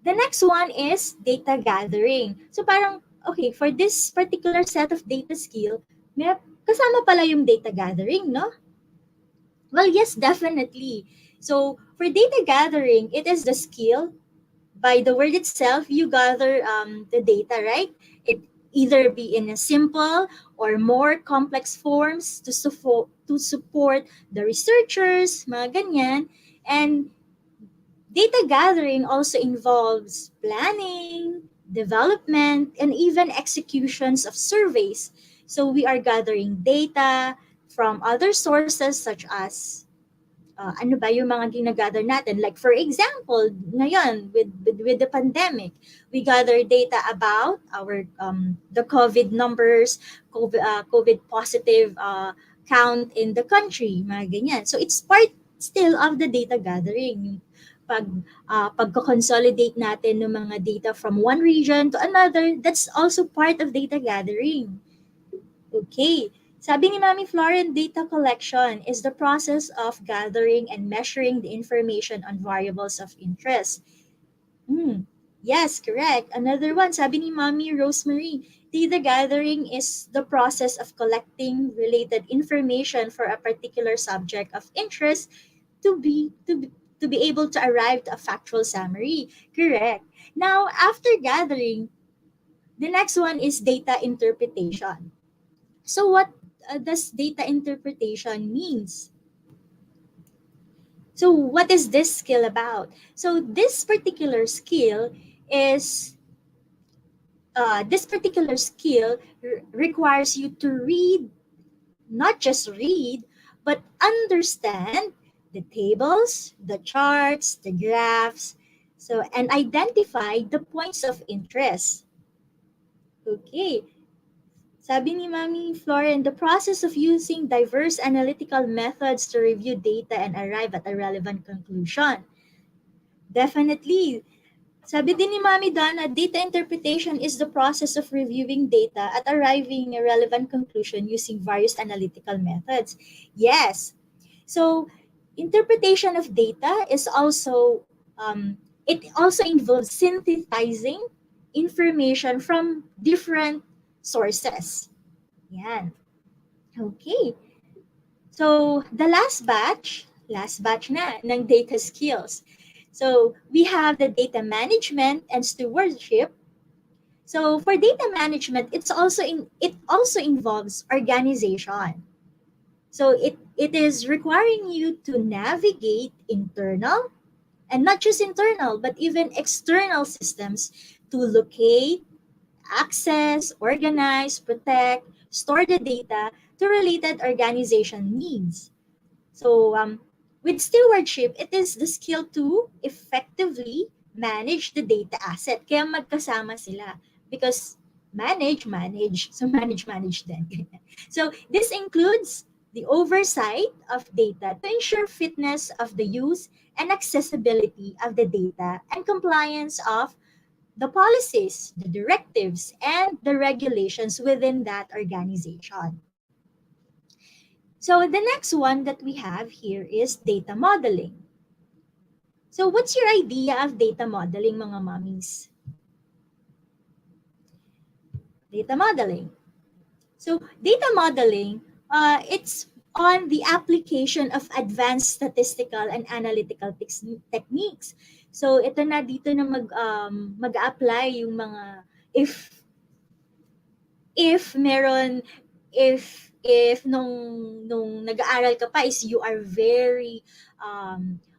the next one is data gathering. So, parang, okay, for this particular set of data skill, may kasama pala yung data gathering, no? Well, yes, definitely. So, for data gathering, it is the skill. By the word itself, you gather the data, right? It either be in a simple or more complex forms to support the researchers, mga ganyan. And data gathering also involves planning, development, and even executions of surveys. So we are gathering data from other sources such as ano ba yung mga ginagather natin. Like for example, ngayon with the pandemic, we gather data about the COVID numbers, COVID positive count in the country, mga ganyan. So it's part still of the data gathering. Pagko-consolidate natin ng mga data from one region to another, that's also part of data gathering. Okay. Sabi ni Mami Floren, data collection is the process of gathering and measuring the information on variables of interest. Yes, correct. Another one, sabi ni Mami Rosemary, data gathering is the process of collecting related information for a particular subject of interest to be able to arrive to a factual summary. Correct. Now, after gathering, the next one is data interpretation. So what does data interpretation means? So what is this skill about? So this particular skill requires you to read, not just read, but understand the tables, the charts, the graphs, and identify the points of interest. Okay. Sabi ni Mami Floren, the process of using diverse analytical methods to review data and arrive at a relevant conclusion. Definitely. Sabi din ni Mami Donna, data interpretation is the process of reviewing data at arriving at a relevant conclusion using various analytical methods. Yes. So, interpretation of data is also, it also involves synthesizing information from different sources. Yan. Okay. So, the last batch na ng data skills. So, we have the data management and stewardship. So, for data management, it also involves organization. So, it is requiring you to navigate internal, and not just internal, but even external systems to locate, access, organize, protect, store the data to related organization needs. So with stewardship, it is the skill to effectively manage the data asset. Kaya magkasama sila because manage. So manage din. So this includes the oversight of data to ensure fitness of the use and accessibility of the data and compliance of the policies, the directives, and the regulations within that organization. So the next one that we have here is data modeling. So what's your idea of data modeling, mga mommies? Data modeling. So data modeling, it's on the application of advanced statistical and analytical techniques. So ito na dito na mag-apply yung mga if nung nag-aaral ka pa is you are very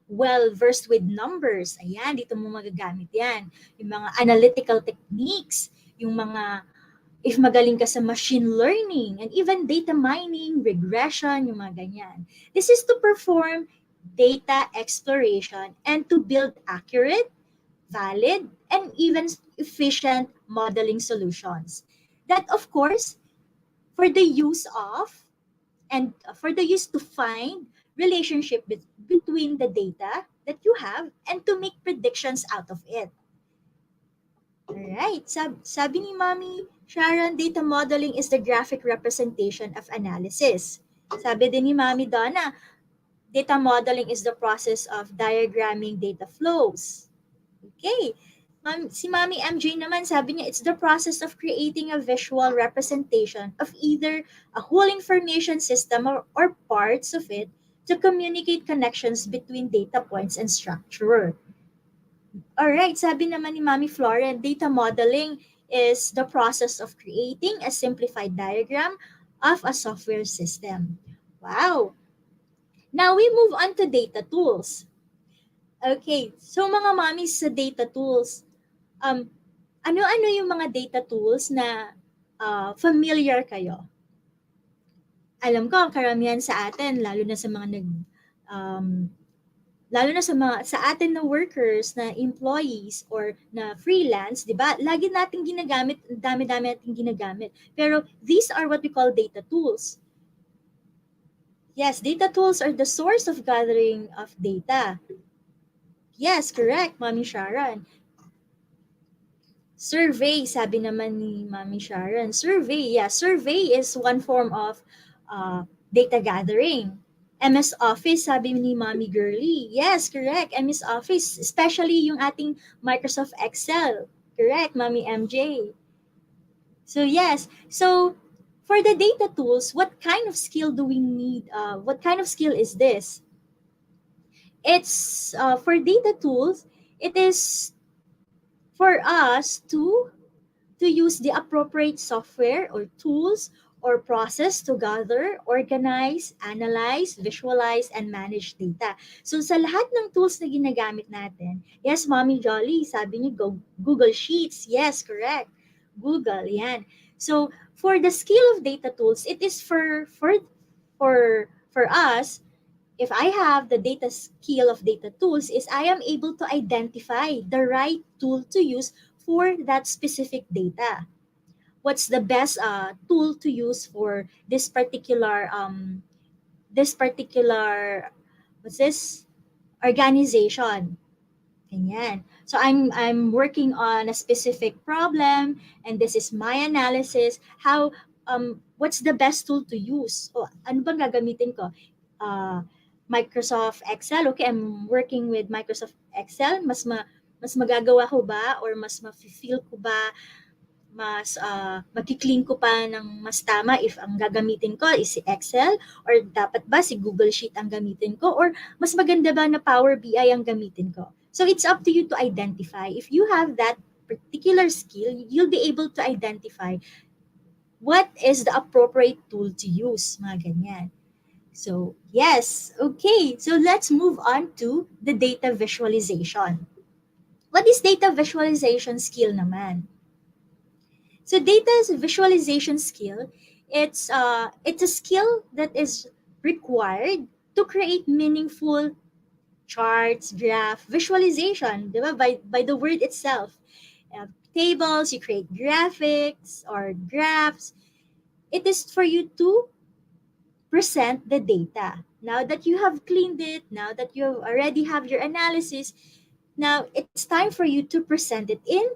well versed with numbers. Ayan, dito mo magagamit yan. Yung mga analytical techniques, yung mga if magaling ka sa machine learning and even data mining, regression, yung mga ganyan. This is to perform data exploration and to build accurate, valid, and even efficient modeling solutions. That, of course, for the use to find relationship between the data that you have and to make predictions out of it. Alright, sabi ni Mami Sharon, data modeling is the graphic representation of analysis. Sabi din ni Mami Donna, data modeling is the process of diagramming data flows. Okay. Si Mami MJ naman, sabi niya, it's the process of creating a visual representation of either a whole information system or parts of it to communicate connections between data points and structure. Alright, sabi naman ni Mami Floren, data modeling is the process of creating a simplified diagram of a software system. Wow! Now we move on to data tools. Okay, so mga mommies sa data tools, ano-ano yung mga data tools na familiar kayo? Alam ko, karamihan sa atin, lalo na sa mga lalo na sa atin na workers, na employees, or na freelance, di ba? Lagi natin ginagamit, dami-dami natin ginagamit. Pero these are what we call data tools. Yes, data tools are the source of gathering of data. Yes, correct, Mami Sharon. Survey, sabi naman ni Mami Sharon. Survey, yeah, survey is one form of data gathering. MS Office, sabi ni Mami Girly. Yes, correct, MS Office. Especially yung ating Microsoft Excel. Correct, Mami MJ. So yes, so for the data tools, what kind of skill do we need? What kind of skill is this? It's for data tools, it is for us to use the appropriate software or tools or process to gather, organize, analyze, visualize, and manage data. So sa lahat ng tools na ginagamit natin, yes, Mommy Jolly, sabi niyo Google Sheets. Yes, correct. Google, yan. So for the skill of data tools, it is for us, if I have the data skill of data tools, is I am able to identify the right tool to use for that specific data. What's the best tool to use for this particular organization? Ganyan. So I'm working on a specific problem, and this is my analysis. How what's the best tool to use? O ano bang gagamitin ko? Microsoft Excel. Okay, I'm working with Microsoft Excel. Mas magagawa ko ba, or mas ma-feel ko ba, mas makikling ko pa ng mas tama if ang gagamitin ko is si Excel, or dapat ba si Google Sheet ang gamitin ko, or mas maganda ba na Power BI ang gamitin ko? So it's up to you to identify. If you have that particular skill, you'll be able to identify what is the appropriate tool to use, mga ganyan. So, yes, okay. So let's move on to the data visualization. What is data visualization skill naman? So data visualization skill, it's a skill that is required to create meaningful charts, graph, visualization, diba? By the word itself. Tables, you create graphics or graphs. It is for you to present the data. Now that you have cleaned it, now that you already have your analysis, now it's time for you to present it in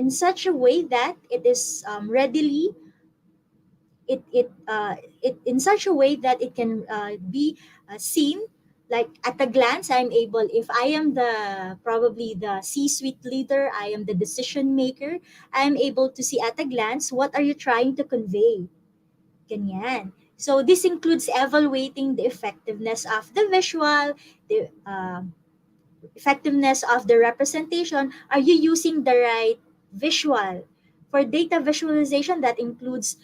such a way that it is readily in such a way that it can be seen. Like at a glance, I'm able, if I am probably the C-suite leader, I am the decision maker, I am able to see at a glance what are you trying to convey. Ganyan. So this includes evaluating the effectiveness of the visual, the effectiveness of the representation. Are you using the right visual? For data visualization, that includes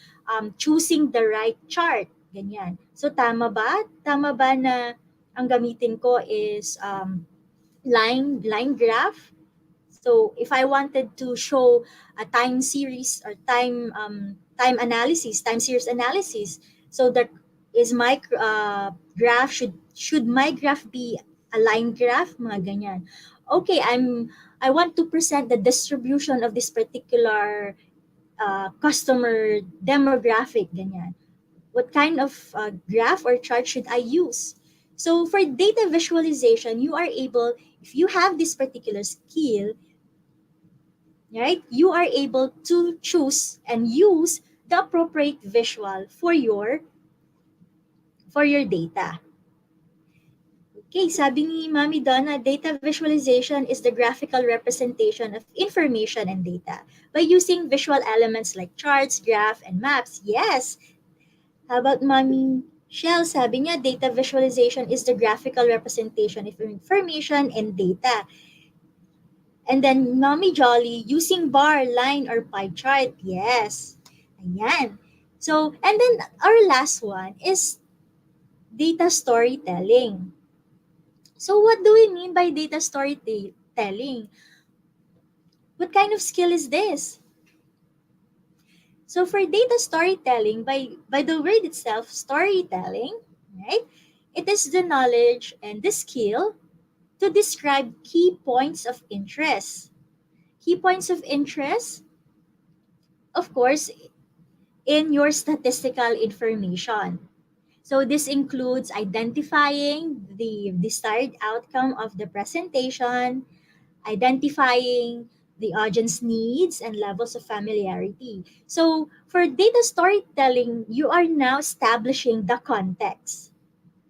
choosing the right chart. Ganyan. So tama ba? Tama ba na ang gamitin ko is line graph? So if I wanted to show a time series or time series analysis, so that is my graph, should my graph be a line graph, mga ganyan. Okay, I want to present the distribution of this particular customer demographic, ganyan. What kind of graph or chart should I use? So for data visualization, you are able, if you have this particular skill, right, you are able to choose and use the appropriate visual for your data. Okay, sabi ni Mami Donna, data visualization is the graphical representation of information and data by using visual elements like charts, graph, and maps. Yes. How about Mami Shell? Sabi niya, data visualization is the graphical representation of information and data. And then Mami Jolly, using bar, line, or pie chart. Yes. Ayan. So, and then our last one is data storytelling. So what do we mean by data storytelling? What kind of skill is this? So for data storytelling, by the word itself, storytelling, right? It is the knowledge and the skill to describe key points of interest. Key points of interest, of course, in your statistical information. So this includes identifying the desired outcome of the presentation, identifying the audience needs and levels of familiarity. So for data storytelling, you are now establishing the context,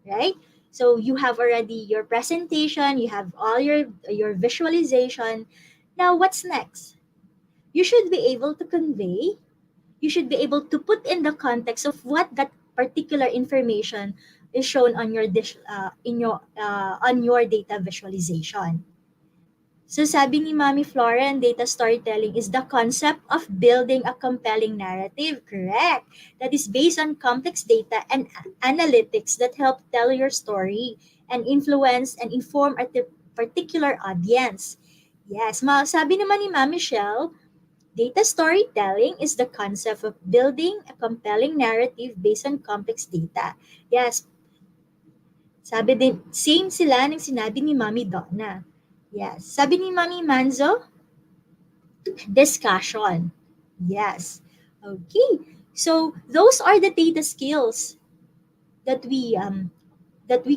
right? So you have already your presentation, you have all your visualization. Now what's next? You should be able to convey, you should be able to put in the context of what that particular information is shown on your on your data visualization. So sabi ni Mami Floren, data storytelling is the concept of building a compelling narrative, correct? That is based on complex data and analytics that help tell your story and influence and inform a particular audience. Yes, sabi naman ni Mami Michelle, data storytelling is the concept of building a compelling narrative based on complex data. Yes, sabi din, same sila ng sinabi ni Mami Donna. Yes. Sabi ni Mami Manzo, discussion. Yes. Okay. So those are the data skills that we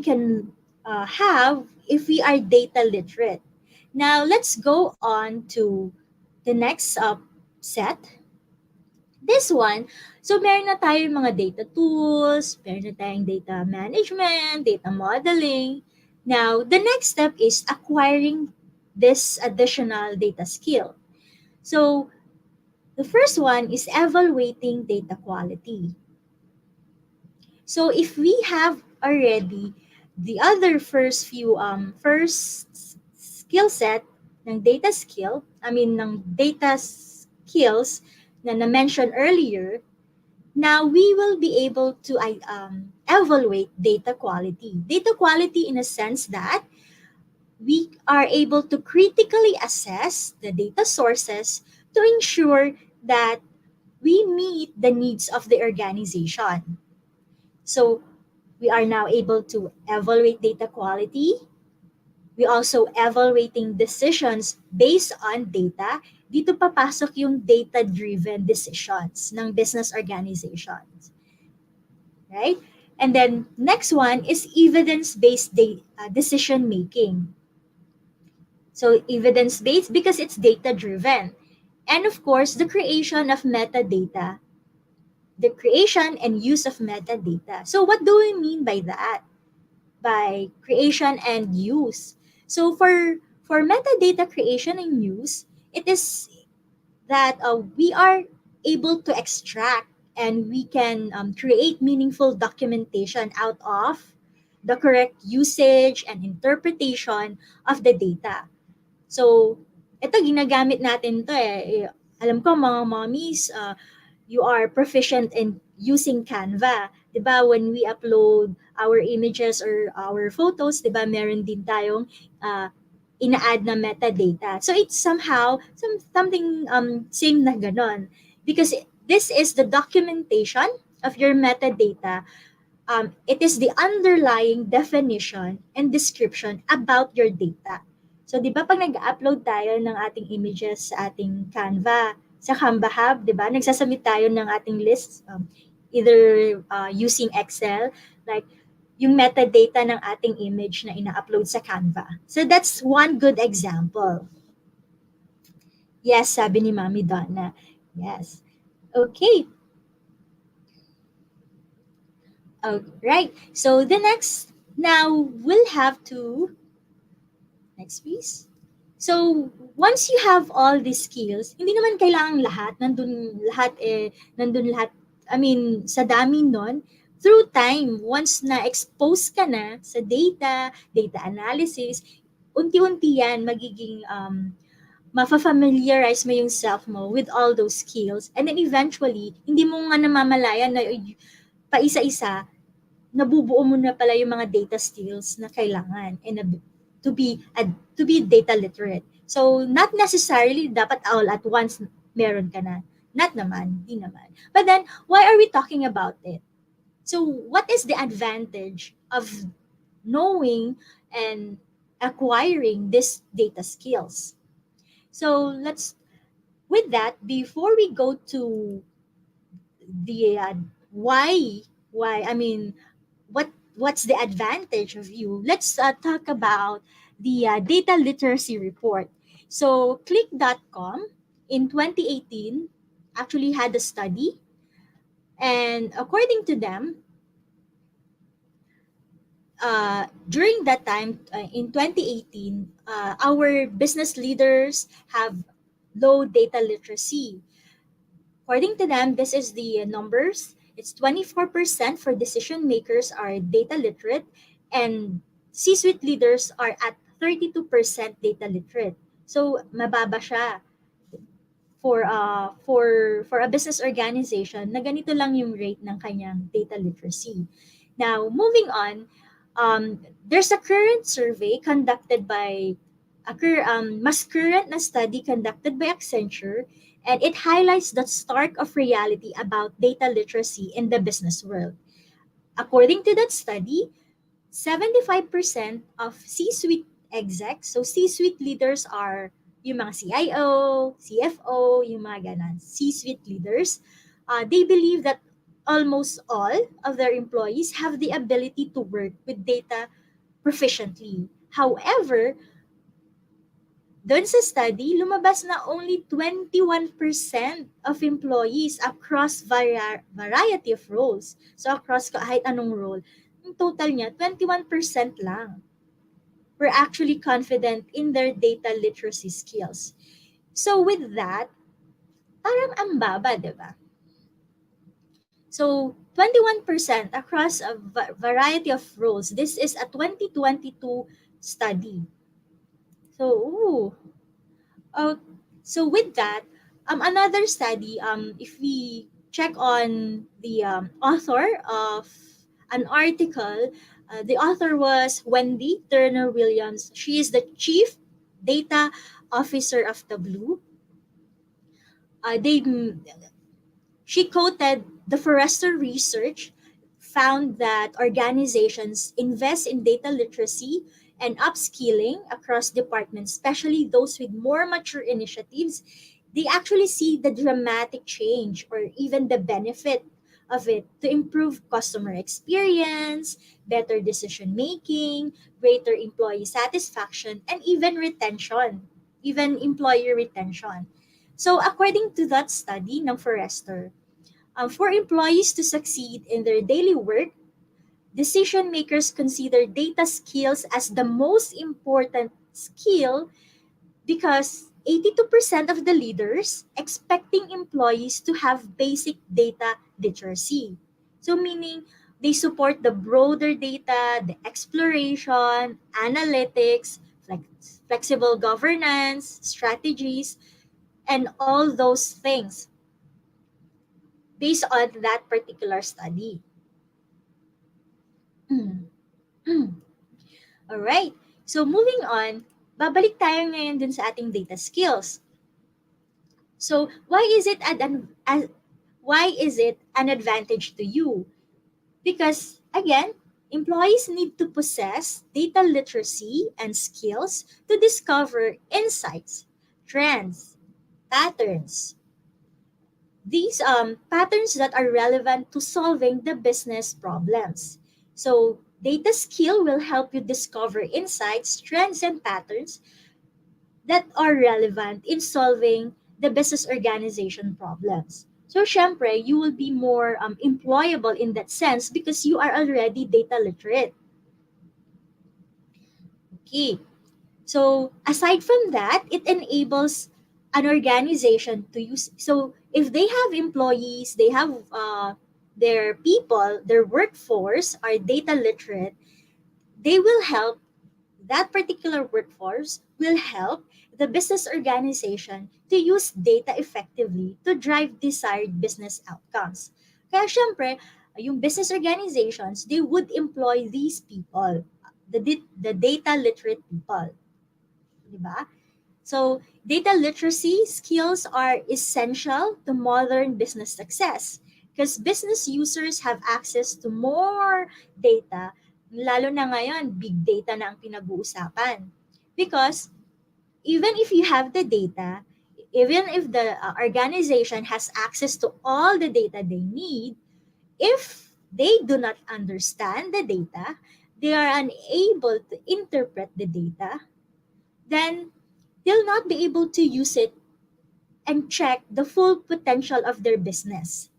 can have if we are data literate. Now let's go on to the next set. This one, so meron na tayo mga data tools, meron na tayong data management, data modeling. Now, the next step is acquiring this additional data skill. So, the first one is evaluating data quality. So, if we have already the other first skill set ng data skill, ng data skills na na-mention earlier, now we will be able to evaluate data quality. Data quality in a sense that we are able to critically assess the data sources to ensure that we meet the needs of the organization. So we are now able to evaluate data quality. We also evaluating decisions based on data. Dito papasok yung data-driven decisions ng business organizations. Right? And then next one is evidence-based decision making. So evidence-based because it's data-driven. And of course, the creation of metadata. The creation and use of metadata. So what do we mean by that? By creation and use. So for metadata creation and use, it is that we are able to extract and we can create meaningful documentation out of the correct usage and interpretation of the data. So, ito ginagamit natin to Alam ko mga mommies, you are proficient in using Canva. 'Di ba? When we upload our images or our photos, 'di ba, meron din tayong ina-add na metadata. So it's somehow something same na ganon. Because this is the documentation of your metadata. It is the underlying definition and description about your data. So 'di ba pag nag-upload tayo ng ating images sa ating Canva, sa Canva Hub, 'di ba? Nagsasubmit tayo ng ating list either using Excel, like yung metadata ng ating image na ina-upload sa Canva. So that's one good example. Yes, sabi ni Mami Donna. Yes. Okay. Right. So the next, now we'll have to, next please. So once you have all these skills, hindi naman kailangan lahat, nandun lahat. Sa dami nun, through time, once na-expose ka na sa data analysis, unti-unti yan magiging mafafamiliarize mo yung self mo with all those skills. And then eventually, hindi mo nga namamalayan na paisa-isa, nabubuo mo na pala yung mga data skills na kailangan and to be data literate. So, not necessarily dapat all at once meron ka na. Not naman, di naman. But then, why are we talking about it? So, what is the advantage of knowing and acquiring these data skills. So with that, before we go to the why, I mean, what's the advantage of you? Let's talk about the data literacy report. So click.com in 2018 actually had a study, and according to them, during that time, in 2018, our business leaders have low data literacy. According to them, this is the numbers. It's 24% for decision makers are data literate, and C-suite leaders are at 32% data literate. So mababa siya for a business organization na ganito lang yung rate ng kanyang data literacy. Now, moving on, there's a current survey conducted by mas current na study conducted by Accenture, and it highlights the stark of reality about data literacy in the business world. According to that study, 75% of C-suite execs, so C-suite leaders are yung mga CIO, CFO, yung mga ganon, C-suite leaders, they believe that almost all of their employees have the ability to work with data proficiently. However, doon sa study, lumabas na only 21% of employees across variety of roles. So across kahit anong role, yung total niya, 21% lang were actually confident in their data literacy skills. So with that, parang ang baba, di ba? So 21% across a variety of roles. This is a 2022 study. So, so with that, another study, if we check on the author of an article, the author was Wendy Turner Williams. She is the Chief Data Officer of Tableau. She quoted the Forrester research found that organizations invest in data literacy and upskilling across departments, especially those with more mature initiatives. They actually see the dramatic change or even the benefit of it to improve customer experience, better decision making, greater employee satisfaction, and even retention, even employer retention. So according to that study ng Forrester, for employees to succeed in their daily work, decision makers consider data skills as the most important skill because 82% of the leaders expecting employees to have basic data literacy. So meaning they support the broader data, the exploration, analytics, flexible governance, strategies, and all those things based on that particular study. All right. So moving on, babalik tayo ngayon dun sa ating data skills. So why is it an advantage to you? Because again, employees need to possess data literacy and skills to discover insights, trends, patterns. These patterns that are relevant to solving the business problems. So data skill will help you discover insights, trends, and patterns that are relevant in solving the business organization problems. So syempre, you will be more employable in that sense because you are already data literate. Okay. So aside from that, it enables an organization to use. So if they have employees, they have their people, their workforce are data literate, they will help, that particular workforce will help the business organization to use data effectively to drive desired business outcomes. Kaya syempre, yung business organizations, they would employ these people, the data literate people. Diba? So, data literacy skills are essential to modern business success because business users have access to more data Lalo na ngayon, big data na ang pinag-uusapan. Because even if you have the data, even if the organization has access to all the data they need, if they do not understand the data, they are unable to interpret the data, then they'll not be able to use it and check the full potential of their business.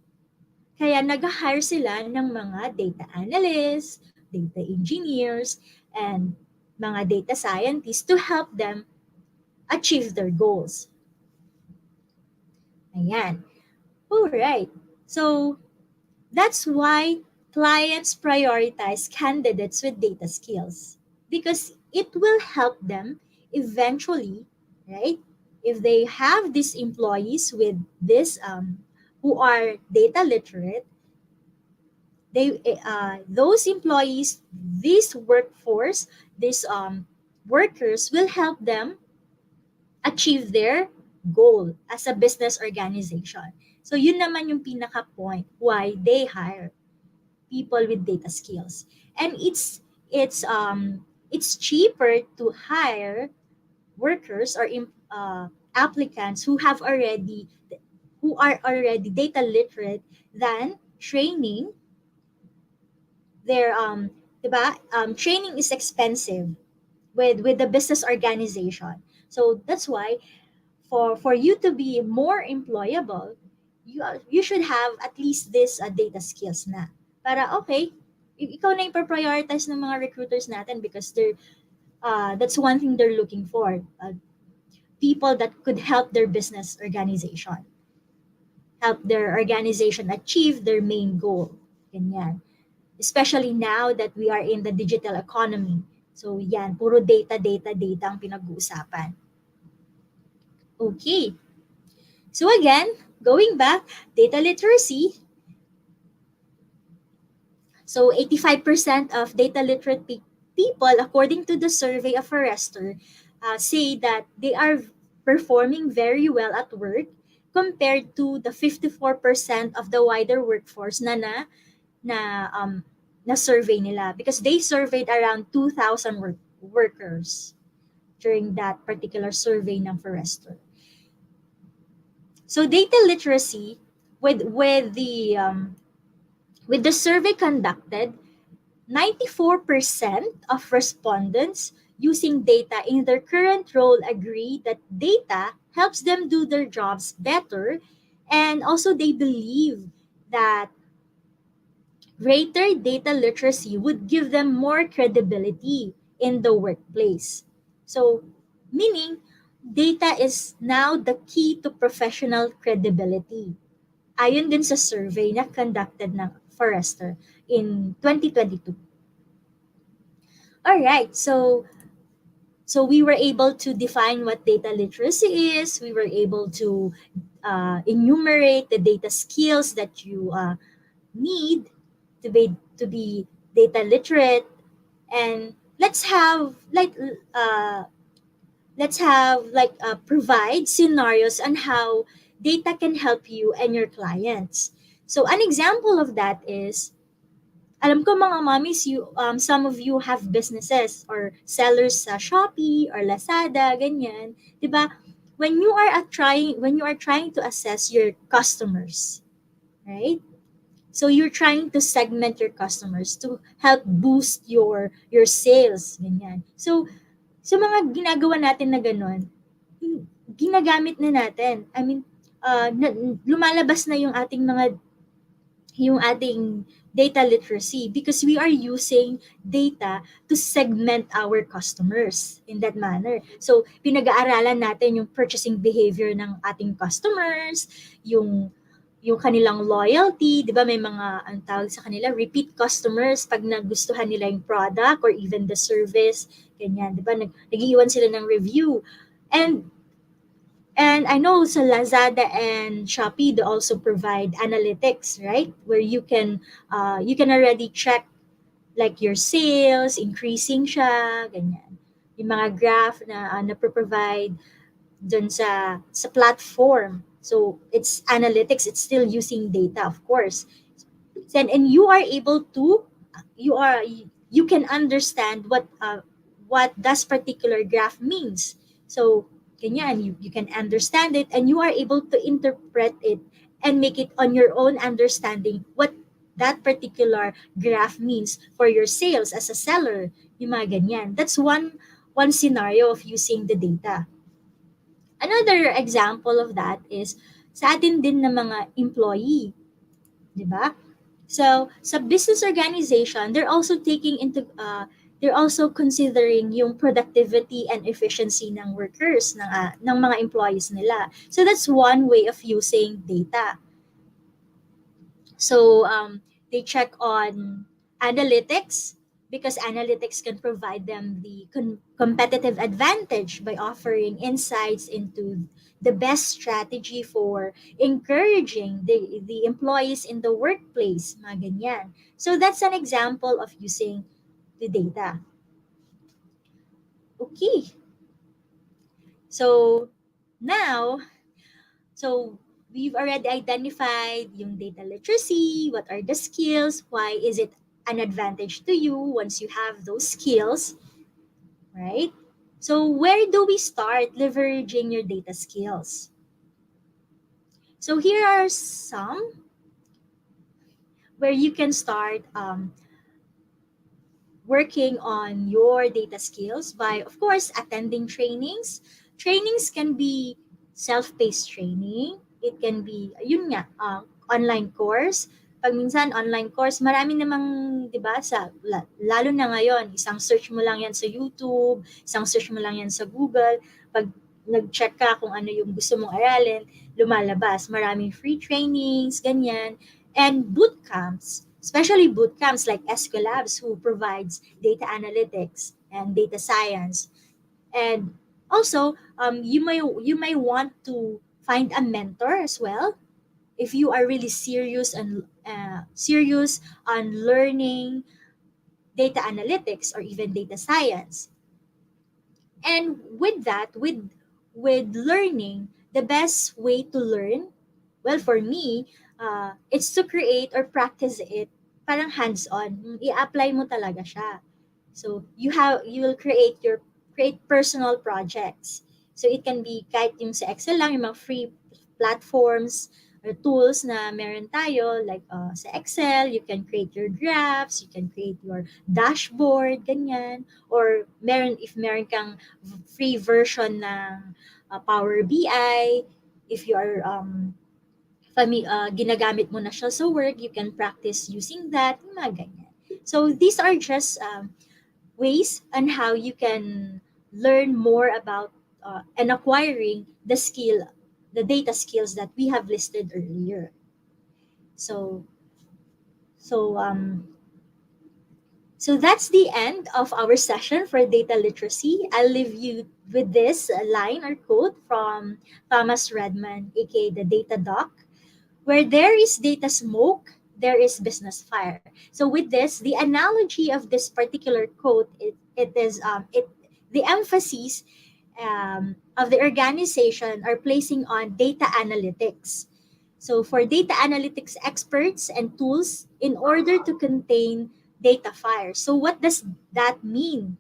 Kaya nag-hire sila ng mga data analysts, data engineers, and mga data scientists to help them achieve their goals. Ayan. Alright. So, that's why clients prioritize candidates with data skills because it will help them eventually, right? If they have these employees with this who are data literate, those employees, this workforce, these workers will help them achieve their goal as a business organization. So yun naman yung pinaka point why they hire people with data skills. And it's cheaper to hire workers or applicants who are already data literate than training their diba? Training is expensive with the business organization. So that's why for you to be more employable, you should have at least this data skills na. Para okay, ikaw na yung prioritize ng mga recruiters natin because that's one thing they're looking for. People that could help their business organization. Help their organization achieve their main goal. Ganyan. Especially now that we are in the digital economy. So yan, puro data ang pinag-uusapan. Okay. So again, going back, data literacy. So 85% of data literate people, according to the survey of Forrester, say that they are performing very well at work compared to the 54% of the wider workforce na survey nila because they surveyed around 2,000 workers during that particular survey ng Forrester. So data literacy with the survey conducted, 94% of respondents using data in their current role agree that data helps them do their jobs better, and also they believe that greater data literacy would give them more credibility in the workplace. So, meaning data is now the key to professional credibility. Ayon din sa survey na conducted ng Forrester in 2022. All right, so we were able to define what data literacy is. We were able to enumerate the data skills that you need to be data literate, and let's provide scenarios on how data can help you and your clients. So an example of that is, alam ko mga mommies, some of you have businesses or sellers sa Shopee or Lazada, ganyan, 'di ba? When you are trying to assess your customers, right? So you're trying to segment your customers to help boost your sales, ganyan. So mga ginagawa natin na gano'n, ginagamit na natin. I mean, lumalabas na yung ating data literacy because we are using data to segment our customers in that manner. So, pinag-aaralan natin yung purchasing behavior ng ating customers, yung kanilang loyalty, 'di ba? May mga ang tawag sa kanila repeat customers pag nagustuhan nila yung product or even the service, ganyan, 'di ba? Nag-iiwan sila ng review. And I know sa Lazada and Shopee, they also provide analytics, right? Where you can already check like your sales, increasing siya, ganyan. Yung mga graph na provide dun sa platform. So it's analytics, it's still using data, of course. And you are able to you can understand what this particular graph means. So, ganyan, you can understand it and you are able to interpret it and make it on your own understanding what that particular graph means for your sales as a seller. Yung mga ganyan. That's one scenario of using the data. Another example of that is sa atin din na mga employee. Di ba? So, sa business organization, they're also they're also considering yung productivity and efficiency ng workers, ng mga employees nila. So, that's one way of using data. So, they check on analytics because analytics can provide them the competitive advantage by offering insights into the best strategy for encouraging the employees in the workplace, mga ganyan. So that's an example of using the data. Okay. So now, we've already identified yung data literacy, what are the skills, why is it an advantage to you once you have those skills, right? So where do we start leveraging your data skills? So here are some where you can start working on your data skills by, of course, attending trainings. Trainings can be self-paced training. It can be, yun nga, online course. Pag minsan online course, marami namang, di ba, lalo na ngayon, isang search mo lang yan sa YouTube, isang search mo lang yan sa Google. Pag nag-check ka kung ano yung gusto mong aralin, lumalabas. Maraming free trainings, ganyan. And boot camps, especially boot camps like Eskwelabs, who provides data analytics and data science. And also, you may want to find a mentor as well if you are really serious on learning data analytics or even data science. And with that, with learning, the best way to learn, well, for me, it's to create or practice it parang hands-on. I-apply mo talaga siya. So you will create personal projects. So it can be kahit yung sa Excel lang, yung mga free platforms or tools na meron tayo, like sa Excel, you can create your graphs, you can create your dashboard, ganyan. Or if meron kang free version ng Power BI, if you are ginagamit mo na siya sa work, you can practice using that, mga ganyan. So these are just ways on how you can learn more about and acquiring the data skills that we have listed earlier. So that's the end of our session for data literacy. I'll leave you with this line or quote from Thomas Redman, aka the Data Doc. Where there is data smoke, there is business fire. So with this, the analogy of this particular quote, the emphasis of the organization are placing on data analytics. So for data analytics experts and tools in order to contain data fire. So what does that mean?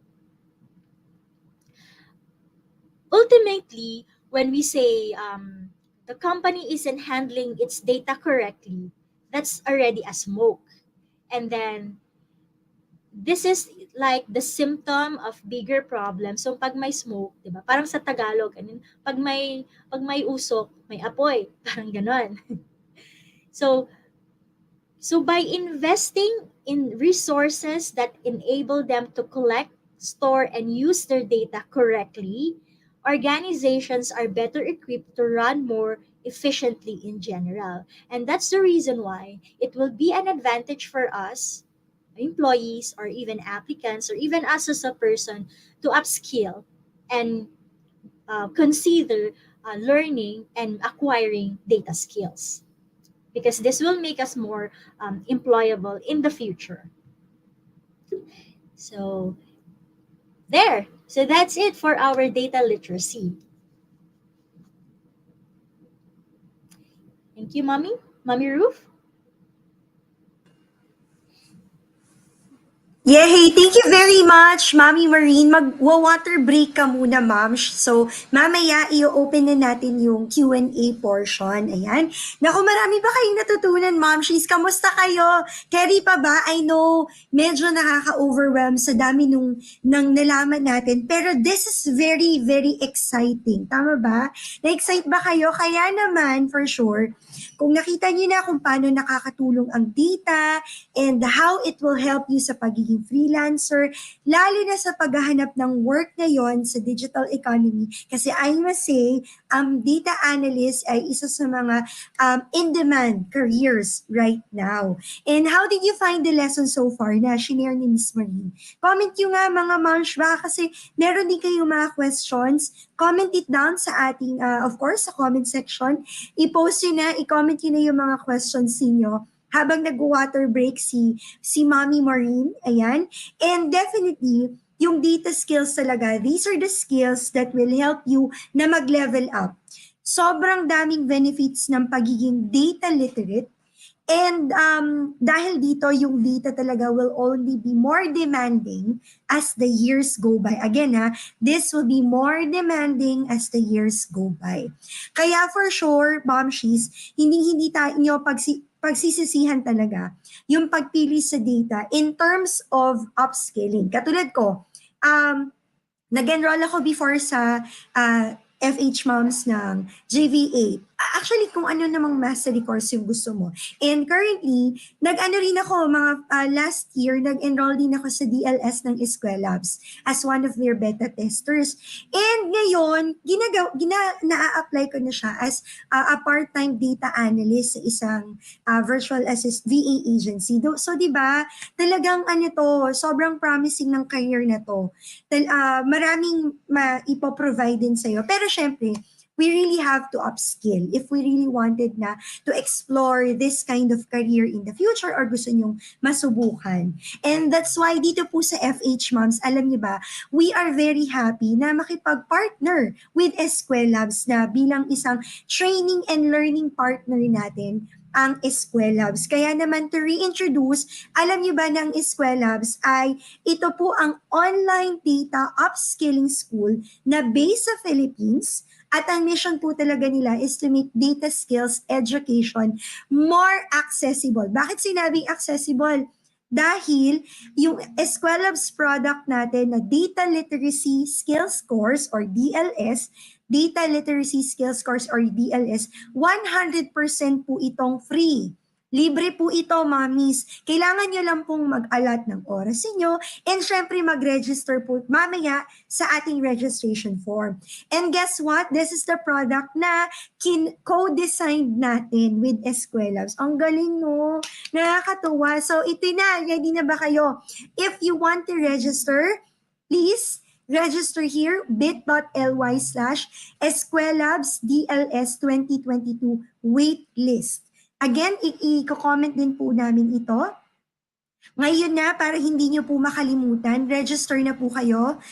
Ultimately, when we say the company isn't handling its data correctly, that's already a smoke. And then this is like the symptom of bigger problems. So pag may smoke, 'di ba? Parang sa Tagalog, pag may usok, may apoy, parang ganon. So by investing in resources that enable them to collect, store, and use their data correctly, organizations are better equipped to run more efficiently in general. And that's the reason why it will be an advantage for us, employees, or even applicants, or even us as a person, to upskill and consider learning and acquiring data skills. Because this will make us more employable in the future. So there. So that's it for our data literacy. Thank you, Mommy. Mommy Ruth? Yay! Thank you very much, Mami Marine. Mag-water break ka muna, ma'am. So, mamaya, i-open na natin yung Q&A portion. Ayan. Naku, marami ba kayong natutunan, ma'am? Kamusta kayo? Carry pa ba? I know, medyo nakaka-overwhelm sa dami nung nalaman natin. Pero this is very, very exciting. Tama ba? Na-excite ba kayo? Kaya naman, for sure, kung nakita niyo na kung paano nakakatulong ang data and how it will help you sa pagiging freelancer, lalo na sa paghahanap ng work ngayon sa digital economy. Kasi I must say, data analyst ay isa sa mga in-demand careers right now. And how did you find the lesson so far na shinare ni Miss Marine? Comment nyo nga mga moms, baka kasi meron din kayong mga questions. Comment it down sa ating, of course, sa comment section. I-post nyo na, i-comment nyo na yung mga questions niyo habang nag-water break si Mommy Maureen. Ayan. And definitely, yung data skills talaga, these are the skills that will help you na mag-level up. Sobrang daming benefits ng pagiging data literate. And dahil dito, yung data talaga will only be more demanding as the years go by. Again, this will be more demanding as the years go by. Kaya for sure, Momshies, hindi tayo pagsisisihan talaga yung pagpili sa data in terms of upskilling. Katulad ko, nag-enroll ako before sa FHMoms ng JV8. Actually, kung ano namang mastery course yung gusto mo. And currently, nag-ano rin ako, last year, nag-enroll din ako sa DLS ng Eskwelabs as one of their beta testers. And ngayon, na-apply ko na siya as a part-time data analyst sa isang virtual assist VA agency. So, di ba, talagang sobrang promising ng career na to. Maraming ipoprovide din sa'yo. Pero syempre, we really have to upskill if we really wanted na to explore this kind of career in the future or gusto nyong masubukan. And that's why dito po sa FHMoms, alam niyo ba, we are very happy na makipag-partner with Eskwelabs na bilang isang training and learning partner natin ang Eskwelabs. Kaya naman to reintroduce, alam niyo ba na ang Eskwelabs ay ito po ang online data upskilling school na based sa Philippines. At ang mission po talaga nila is to make data skills education more accessible. Bakit sinabing accessible? Dahil yung Eskwelabs product natin na Data Literacy Skills Course or DLS, Data Literacy Skills Course or DLS, 100% po itong free. Libre po ito, mommies. Kailangan nyo lang pong mag-allot ng oras inyo and syempre mag-register po mamaya sa ating registration form. And guess what? This is the product na co-designed natin with Eskwelabs. Ang galing, no? Nakakatuwa. So, ito na. Ready na ba kayo? If you want to register, please register here, bit.ly/Eskwelabs DLS 2022 waitlist. Again, i-comment din po namin ito. Ngayon na, para hindi nyo po makalimutan, register na po kayo.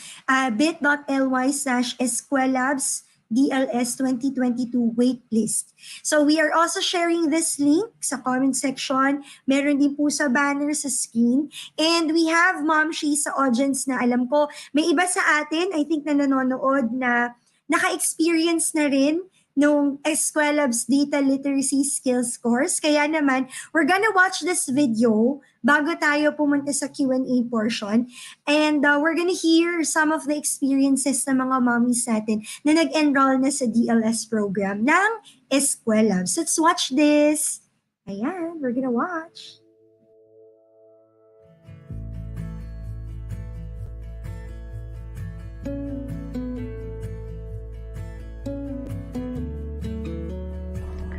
bit.ly/Eskwelabs DLS 2022 waitlist. So we are also sharing this link sa comment section. Meron din po sa banner sa screen. And we have Mumshies sa audience na alam ko, may iba sa atin, I think na nanonood na naka-experience na rin nung Eskwelabs Data Literacy Skills Course. Kaya naman, we're gonna watch this video bago tayo pumunta sa Q&A portion. And we're gonna hear some of the experiences ng mga mommies natin na nag-enroll na sa DLS program ng Eskwelabs. Let's watch this. Ayan, we're gonna watch.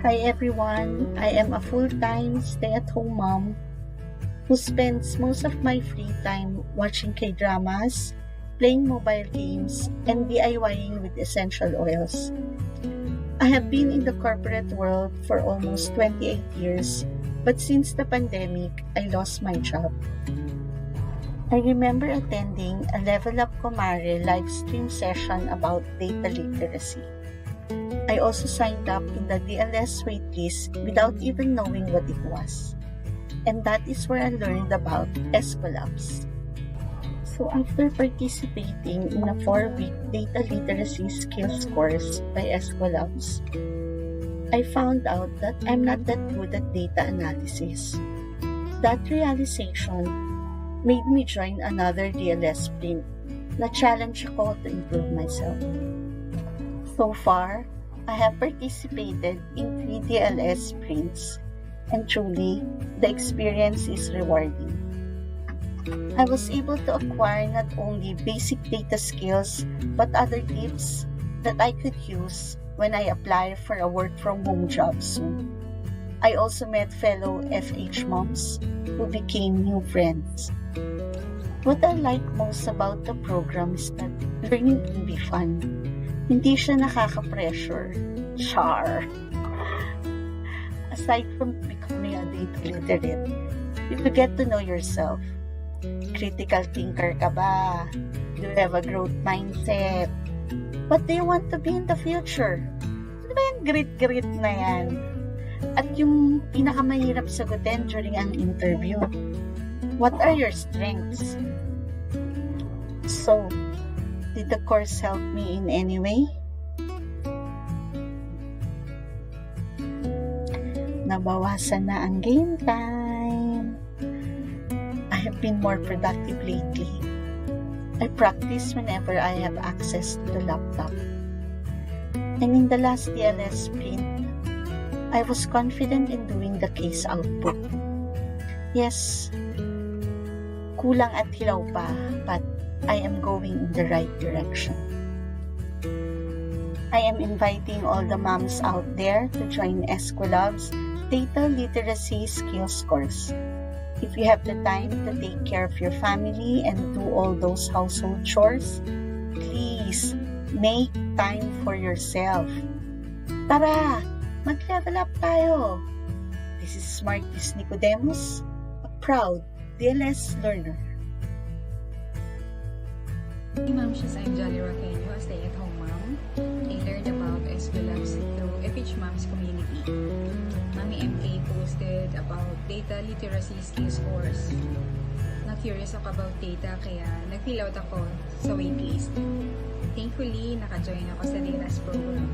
Hi everyone, I am a full-time stay-at-home mom who spends most of my free time watching K-dramas, playing mobile games, and DIYing with essential oils. I have been in the corporate world for almost 28 years, but since the pandemic, I lost my job. I remember attending a Level Up Kumare livestream session about data literacy. I also signed up in the DLS waitlist without even knowing what it was. And that is where I learned about Eskwelabs. So after participating in a 4-week data literacy skills course by Eskwelabs, I found out that I'm not that good at data analysis. That realization made me join another DLS sprint na challenge ako to improve myself. So far, I have participated in 3 DLS sprints, and truly, the experience is rewarding. I was able to acquire not only basic data skills, but other tips that I could use when I apply for a work-from-home job soon. I also met fellow FHMoms who became new friends. What I like most about the program is that learning can be fun. Hindi siya nakaka-pressure. Char! Aside from becoming a data literate, you will get to know yourself. Critical thinker ka ba? Do you have a growth mindset? What do you want to be in the future? Ano ba yung grit-grit na yan? At yung pinakamahirap sagutin during ang interview, what are your strengths? So, did the course help me in any way? Nabawasan na ang game time. I have been more productive lately. I practice whenever I have access to the laptop. And in the last DLS sprint, I was confident in doing the case output. Yes, kulang at hilaw pa, but I am going in the right direction. I am inviting all the moms out there to join Eskwelabs Data Literacy Skills course. If you have the time to take care of your family and do all those household chores, please make time for yourself. Tara! Mag-level up tayo! This is Smarties Nicodemus, a proud DLS learner. Hey Mumshies, I'm Jolly Raquenyo, a stay-at-home mom. I learned about Eskwelabs through FHMoms community. Mami MK posted about data literacy skills course. Na-curious ako about data kaya nag-fill out ako sa waitlist. Thankfully, naka-join ako sa DLS program.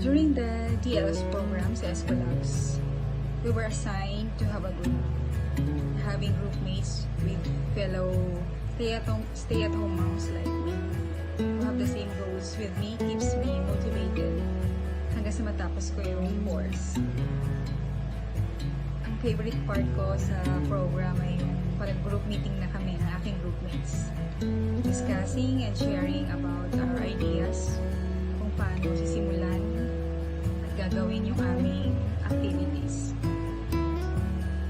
During the DLS program sa Eskwelabs, we were assigned to have a group. Having group mates with fellow stay-at-home moms like me who have the same goals with me keeps me motivated hanggang sa matapos ko yung course. Ang favorite part ko sa program ay yung parang group meeting na kami ng aking group mates. Discussing and sharing about our ideas kung paano sisimulan at gagawin yung aming activities.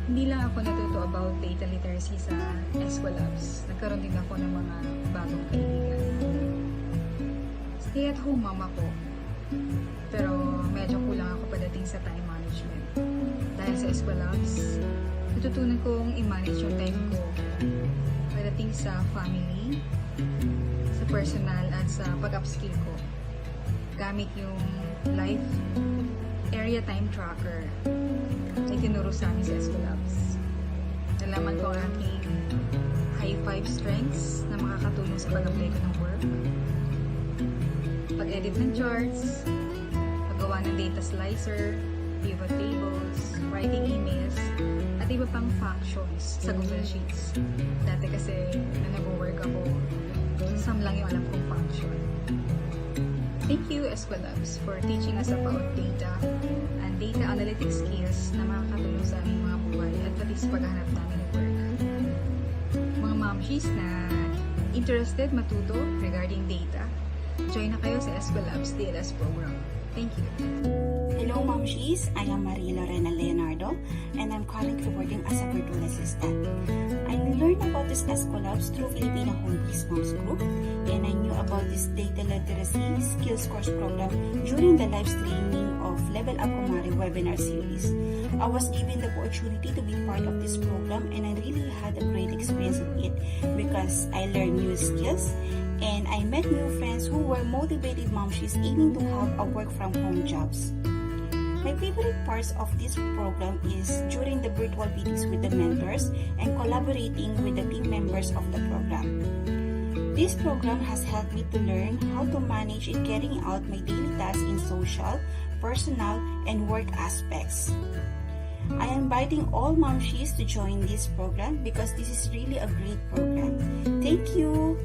Hindi lang ako natuto about data literacy sa Eskwelabs. Nagkaroon din ako ng mga bagong kaibigan. Stay-at-home mom ako. Pero medyo kulang ako pagdating sa time management. Dahil sa Eskwelabs, natutunan kong i-manage yung time ko pagdating sa family, sa personal at sa pag-upskill ko. Gamit yung life area time tracker na tinuro sa amin sa Eskwelabs. Nalaman ko ang aking high 5 strengths na makakatulong sa pag-apply ko ng work. Pag-edit ng charts, paggawa ng data slicer, pivot tables, writing emails, at iba pang functions sa Google Sheets. Dati kasi na nag-work ako, some lang yung alam kong function. Thank you, Eskwelabs, for teaching us about data and data analytics skills na makakatulong sa aming mga buhay at pati sa paghahanap namin ng work. Mga mumshies na interested matuto regarding data, join na kayo sa Eskwelabs DLS program. Thank you. Hello, Mumshies. I am Marie Lorena Leonardo, and I'm currently working as a virtual assistant. I learned about this Eskwelabs through Filipino Home-Based Moms group, and I knew about this data literacy skills course program during the live streaming of Level Up Kumare webinar series. I was given the opportunity to be part of this program, and I really had a great experience with it because I learned new skills and I met new friends who were motivated mumshies aiming to have a work from home jobs. My favorite parts of this program is during the virtual meetings with the mentors and collaborating with the team members of the program. This program has helped me to learn how to manage and carrying out my daily tasks in social, personal, and work aspects. I am inviting all mumshies to join this program because this is really a great program. Thank you.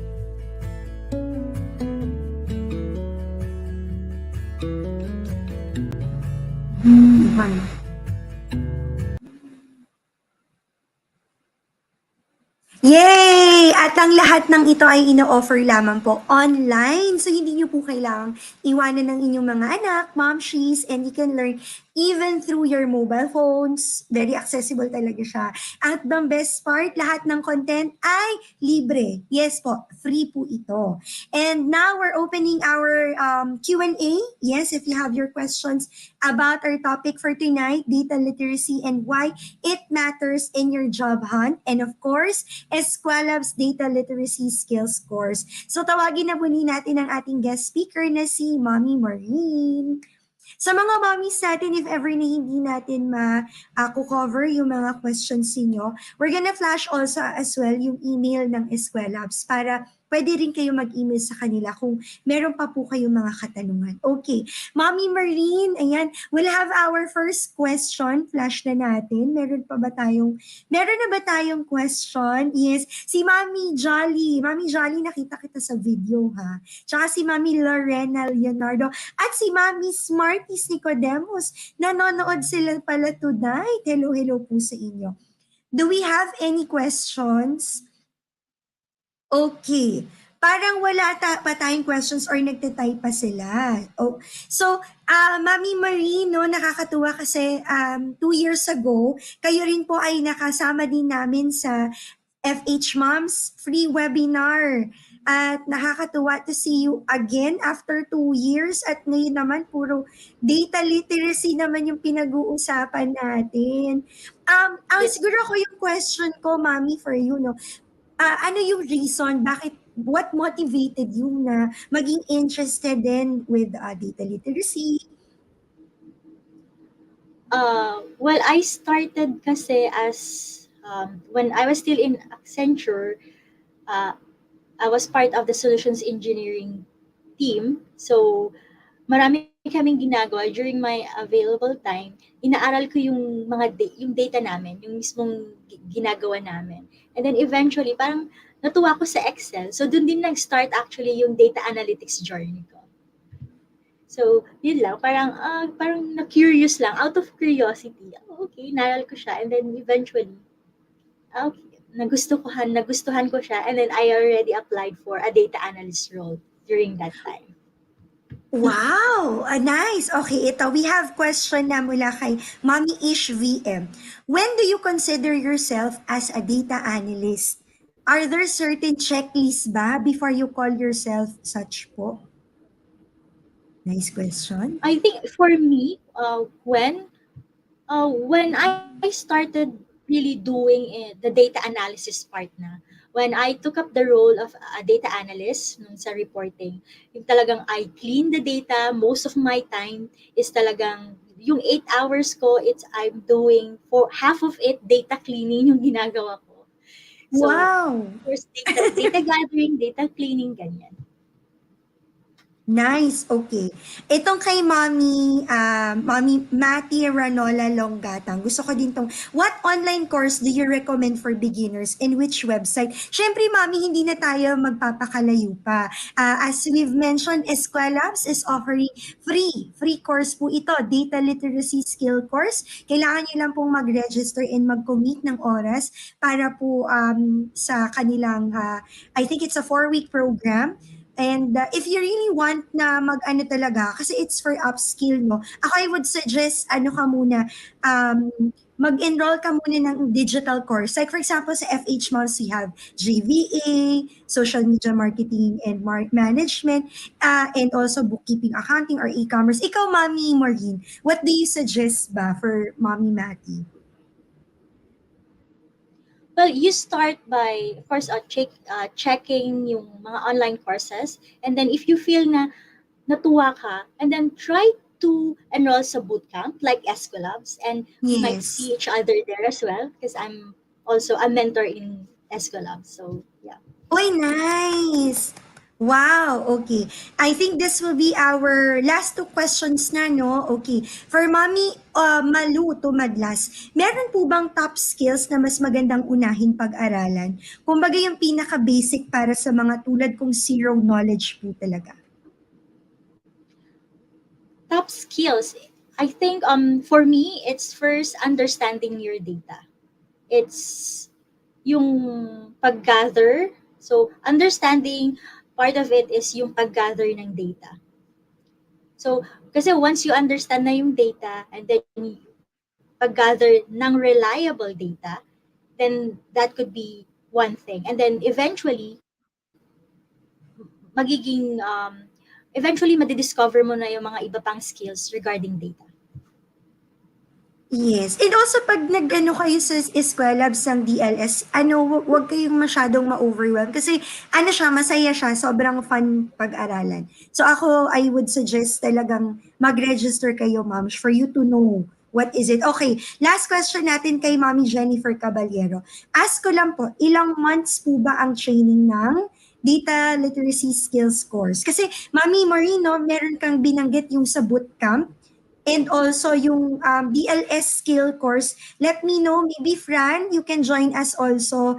Yay! At ang lahat ng ito ay ino-offer lamang po online. So, hindi nyo po kailangang iwanan ng inyong mga anak, mumshies, and you can learn even through your mobile phones. Very accessible talaga siya. At the best part, lahat ng content ay libre. Yes po, free po ito. And now, we're opening our Q&A. Yes, if you have your questions about our topic for tonight, data literacy and why it matters in your job hunt. And of course, Eskwelabs Data Literacy Skills Course. So tawagin na muli natin ang ating guest speaker na si Mommy Maureen. Sa mga mommies natin, if ever na hindi natin ma-cover yung mga questions ninyo, we're gonna flash also as well yung email ng Eskwelabs para pwede rin kayo mag-email sa kanila kung meron pa po kayong mga katanungan. Okay, Mommy Marine, ayan, we'll have our first question. Flash na natin. Meron na ba tayong question? Yes, si Mami Jolly. Mami Jolly, nakita kita sa video ha. Tsaka si Mami Lorena Leonardo. At si Mami Smarties Nicodemus. Nanonood sila pala tonight. Hello, hello po sa inyo. Do we have any questions? Okay. Parang wala pa tayong questions or nagtatay pa sila. Oh, so, Mami Marie, no, nakakatuwa kasi 2 years ago, kayo rin po ay nakasama din namin sa FHMoms free webinar. At nakakatuwa to see you again after 2 years at ngayon naman puro data literacy naman yung pinag-uusapan natin. Siguro ako yung question ko, Mami, for you, no? Ano yung reason, what motivated you na maging interested din with data literacy? Well, I started kasi as, when I was still in Accenture, I was part of the solutions engineering team. So, marami kaming ginagawa during my available time. Inaaral ko yung yung data namin, yung mismong ginagawa namin. And then eventually, parang natuwa ko sa Excel. So, dun din nag-start actually yung data analytics journey ko. So, yun lang. Parang na-curious lang. Out of curiosity. Okay, naral ko siya. And then eventually, okay, nagustuhan ko siya. And then I already applied for a data analyst role during that time. Wow! Nice! Okay, we have question na mula kay Mommy Ish VM. When do you consider yourself as a data analyst? Are there certain checklists ba before you call yourself such po? Nice question. I think for me, when I started really doing the data analysis part na, when I took up the role of a data analyst sa reporting, yung talagang I clean the data. Most of my time is talagang yung 8 hours ko, I'm doing for half of it data cleaning yung ginagawa ko. So, wow! Of course, data gathering, data cleaning, ganyan. Nice, okay. Itong kay Mommy Matty Ranola Longgatang, gusto ko din tong, what online course do you recommend for beginners and which website? Syempre, Mommy, hindi na tayo magpapakalayo pa. As we've mentioned, Eskwelabs is offering free course po ito, Data Literacy Skill Course. Kailangan nyo lang pong mag-register and mag-commit ng oras para po sa kanilang, I think it's a 4-week program. And if you really want na mag-ano talaga, kasi it's for upskill, no? Ako, I would suggest, mag-enroll ka muna ng digital course. Like for example, sa FHMoms, we have GVA, Social Media Marketing and Management, and also Bookkeeping, Accounting, or E-commerce. Ikaw, Mommy Maureen, what do you suggest ba for Mommy Matty? Well, you start by, of course, checking yung mga online courses. And then if you feel na natuwa ka, and then try to enroll sa bootcamp like Eskwelabs, and we might Yes. see each other there as well because I'm also a mentor in Eskwelabs. So yeah. Uy, nice! Wow, okay. I think this will be our last two questions na, no? Okay. For Mommy Malu Tumadlas, meron po bang top skills na mas magandang unahin pag-aralan? Kumbaga yung pinaka-basic para sa mga tulad kong zero knowledge po talaga. Top skills. I think for me it's first understanding your data. It's yung pag-gather. So understanding, part of it is yung pag-gather ng data. So kasi once you understand na yung data and then pag-gather ng reliable data, then that could be one thing. And then eventually madidiscover mo na yung mga iba pang skills regarding data. Yes. And also, pag nag-ano kayo sa Eskwelabs ng DLS, wag kayong masyadong ma-overwhelm. Kasi, masaya siya. Sobrang fun pag-aralan. So, ako, I would suggest talagang mag-register kayo, ma'am, for you to know what is it. Okay, last question natin kay Mami Jennifer Caballero. Ask ko lang po, ilang months po ba ang training ng data literacy skills course? Kasi, Mami Marino, meron kang binanggit yung sa bootcamp, and also yung DLS skill course. Let me know, maybe Fran, you can join us also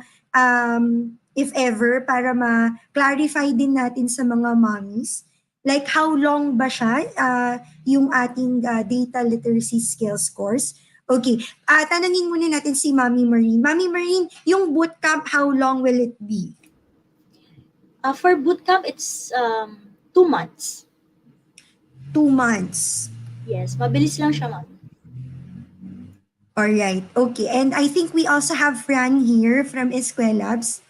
if ever para ma-clarify din natin sa mga mommies. Like how long ba siya yung ating data literacy skills course? Okay, tanungin muna natin si Mami Marine. Mami Marine, yung bootcamp, how long will it be? For bootcamp, it's 2 months. 2 months. Yes, mabilis lang siya, ma'am. Alright, okay. And I think we also have Fran here from Eskwelabs.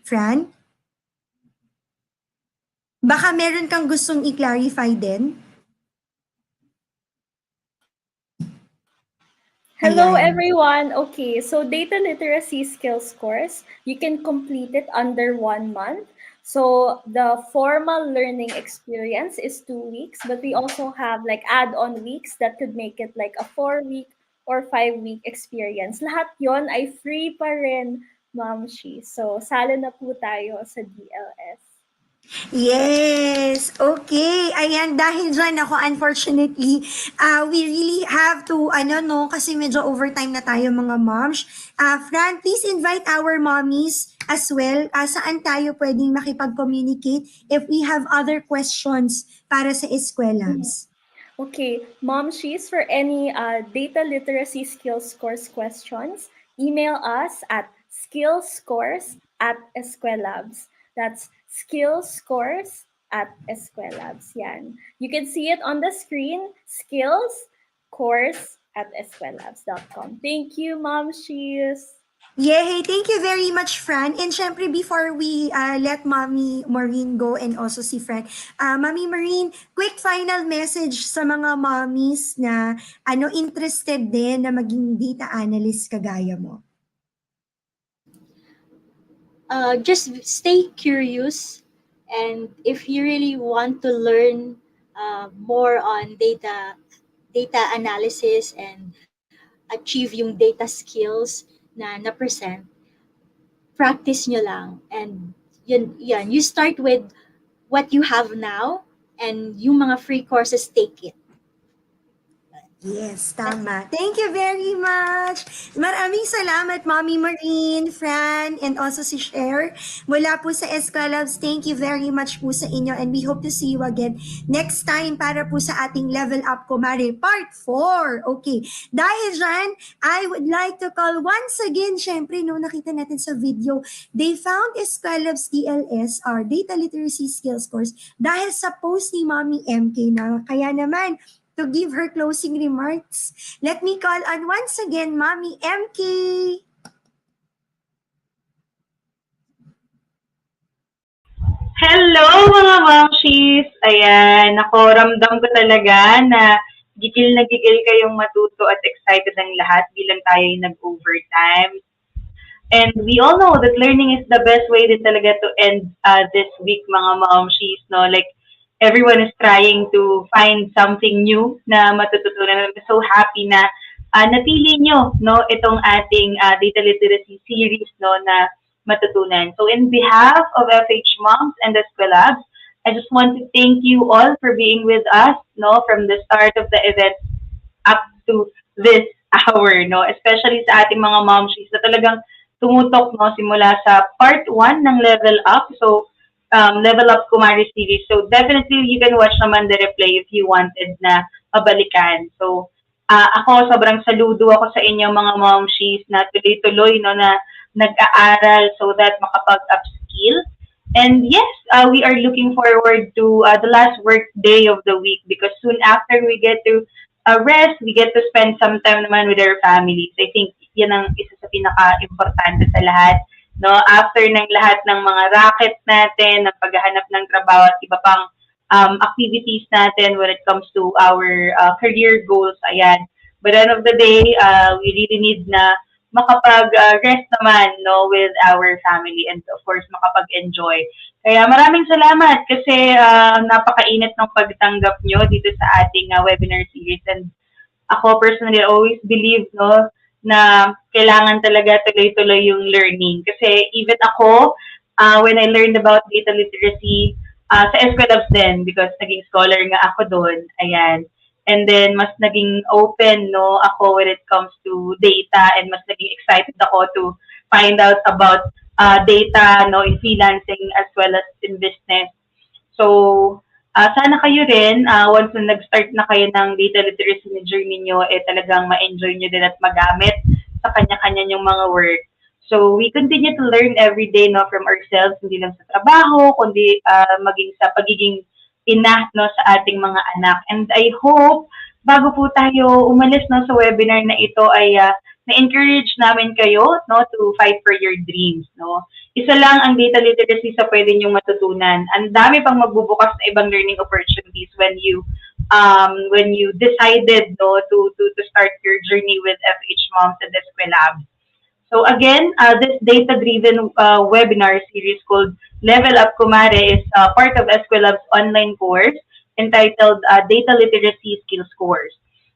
Fran? Baka meron kang gustong i-clarify din? Hello Ayan. everyone. Okay, so data literacy skills course, you can complete it under 1 month. So the formal learning experience is 2 weeks, but we also have like add-on weeks that could make it like a 4-week or 5-week experience. Lahat yon ay free pa rin, Mumshies. So salo na po tayo sa DLS. Yes! Okay. Ayan, dahil dyan ako, unfortunately, we really have to, kasi medyo overtime na tayo mga moms. Fran, please invite our mommies as well. Saan tayo pwedeng makipag-communicate if we have other questions para sa Eskwelabs? Okay, Mumshies, for any data literacy skills course questions, email us at skillscourse@eskwelabs. That's skillscourse@eskwelabs. Yan. You can see it on the screen, skillscourse@eskwelabs.com. Thank you, Mumshies. Yay! Thank you very much, Fran. And syempre, before we let Mommy Maureen go and also si Fran, Mommy Maureen, quick final message sa mga mommies na interested din na maging data analyst kagaya mo. Just stay curious, and if you really want to learn more on data analysis and achieve yung data skills na present, practice nyo lang, and yan, you start with what you have now, and yung mga free courses, take it. Yes, tama. Thank you very much. Maraming salamat, Mommy Marine, Fran, and also si Cher. Mula po sa Eskwelabs, thank you very much po sa inyo, and we hope to see you again next time para po sa ating Level Up Kumare Part 4. Okay. Dahil dyan, I would like to call once again, syempre, nakita natin sa video, they found Eskwelabs DLS, our Data Literacy Skills course, dahil sa post ni Mommy MK na kaya naman, to give her closing remarks, let me call on once again Mommy MK. Hello mga mumshies! Ayan, ramdam ko talaga na gigil na gigil kayong matuto at excited ang lahat bilang tayo yung nag-overtime. And we all know that learning is the best way din talaga to end this week mga mumshies, no? Like, everyone is trying to find something new na matututunan. I'm so happy na napili nyo no itong ating data literacy series no na matutunan. So in behalf of FHMoms and Eskwelabs, I just want to thank you all for being with us no from the start of the event up to this hour, no? Especially sa ating mga momshies na talagang tumutok, no? Simula sa part 1 ng Level Up. So, Level Up Kumare series. So, definitely you can watch naman the replay if you wanted na mabalikan. So, ako, sobrang saludo ako sa inyo mga momshies na tuloy-tuloy, no? Na nag-aaral so that makapag-upskill. And yes, we are looking forward to the last work day of the week because soon after we get to rest, we get to spend some time naman with our families. I think yan ang isa sa pinaka-importante sa lahat. No? After ng lahat ng mga racket natin, ng paghahanap ng trabaho at iba pang activities natin when it comes to our career goals, ayan. By the end of the day, we really need na makapag-rest naman no, with our family and of course makapag-enjoy. Kaya maraming salamat kasi napakainit ng pagtanggap nyo dito sa ating webinar series and ako personally always believe no na kailangan talaga tuloy-tuloy yung learning kasi even ako when I learned about data literacy sa Eskwelabs din because naging scholar nga ako doon. Ayan. And then, mas naging open, no, ako when it comes to data and mas naging excited ako to find out about data, no, in freelancing as well as in business. So, sana kayo rin, once na nag-start na kayo ng data literacy na journey nyo, talagang ma-enjoy nyo din at magamit sa kanya-kanya yung mga work. So, we continue to learn every day, no, from ourselves, hindi lang sa trabaho, kundi maging sa pagiging ina no sa ating mga anak. And I hope bago po tayo umalis no sa webinar na ito ay na-encourage namin kayo no to fight for your dreams no. Isa lang ang data literacy sa pwede niyong matutunan. Ang dami pang magbubukas na ibang learning opportunities when you decided no to start your journey with FHMoms and Eskwelabs. So again, this data-driven webinar series called Level Up Kumare is part of Eskwelabs online course entitled Data Literacy Skills Course.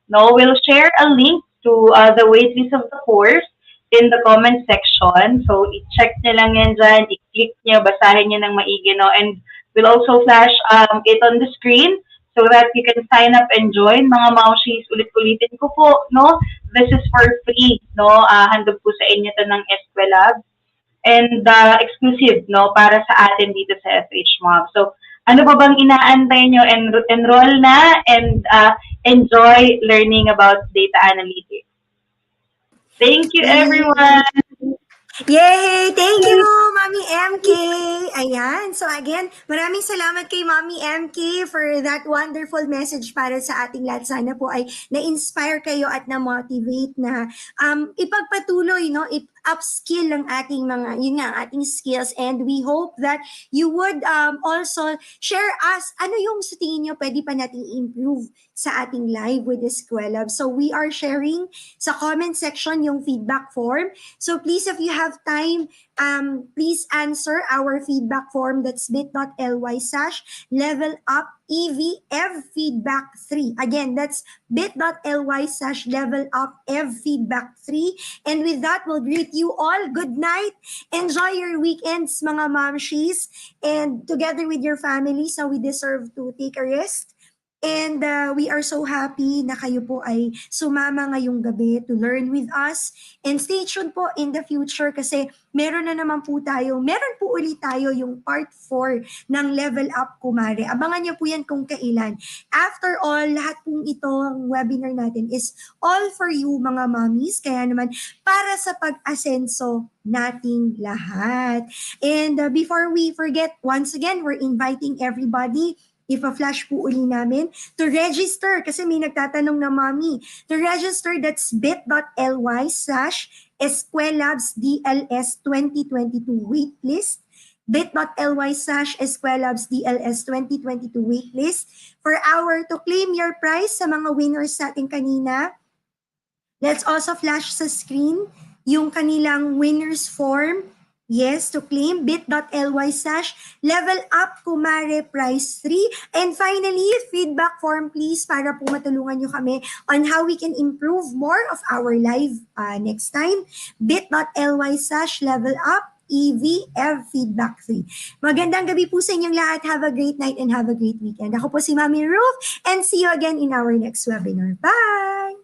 Now, we'll share a link to the waitlist of the course in the comment section. So, i-check nyo lang yan dyan, i-click nyo, basahin nyo ng maigi, no? And we'll also flash it on the screen so that you can sign up and join. Mga mumshies, ulit-ulitin ko po, no? This is for free, no? Handog po sa inyo to ng Eskwelabs. And exclusive, no? Para sa atin dito sa FHMoms. So, ano ba bang inaantay nyo? Enroll na and enjoy learning about data analytics. Thank you, everyone! Yay! Thank you, Mommy MK! Ayan. So again, maraming salamat kay Mommy MK for that wonderful message para sa ating lahat. Sana po ay na-inspire kayo at na-motivate na ipagpatuloy, no? Upskill ang ating mga, yun nga, ating skills. And we hope that you would also share us, ano yung sa tingin nyo pwede pa nating improve sa ating live with Eskwelabs. So we are sharing sa comment section yung feedback form. So please, if you have time, please answer our feedback form. That's bit.ly/levelupevfeedback3. Again, that's bit.ly/levelupevfeedback3. And with that, we'll greet you all. Good night. Enjoy your weekends, mga momshies. And together with your family, so we deserve to take a rest. And we are so happy na kayo po ay sumama ngayong gabi to learn with us. And stay tuned po in the future kasi meron po ulit tayo yung part 4 ng Level Up Kumare. Abangan niyo po yan kung kailan. After all, lahat pong ito, ang webinar natin is all for you mga mommies. Kaya naman, para sa pag-asenso nating lahat. And before we forget, once again, we're inviting everybody ipa-flash po uli namin to register kasi may nagtatanong na mommy. To register, that's bit.ly/Eskwelabs DLS 2022 waitlist. bit.ly/Eskwelabs DLS 2022 waitlist for to claim your prize sa mga winners natin kanina. Let's also flash sa screen yung kanilang winners form. Yes, to claim bit.ly/levelupkumare prize 3. And finally, feedback form please para po matulungan nyo kami on how we can improve more of our live next time. bit.ly/levelup EVF Feedback 3. Magandang gabi po sa inyong lahat. Have a great night and have a great weekend. Ako po si Mami Ruth and see you again in our next webinar. Bye!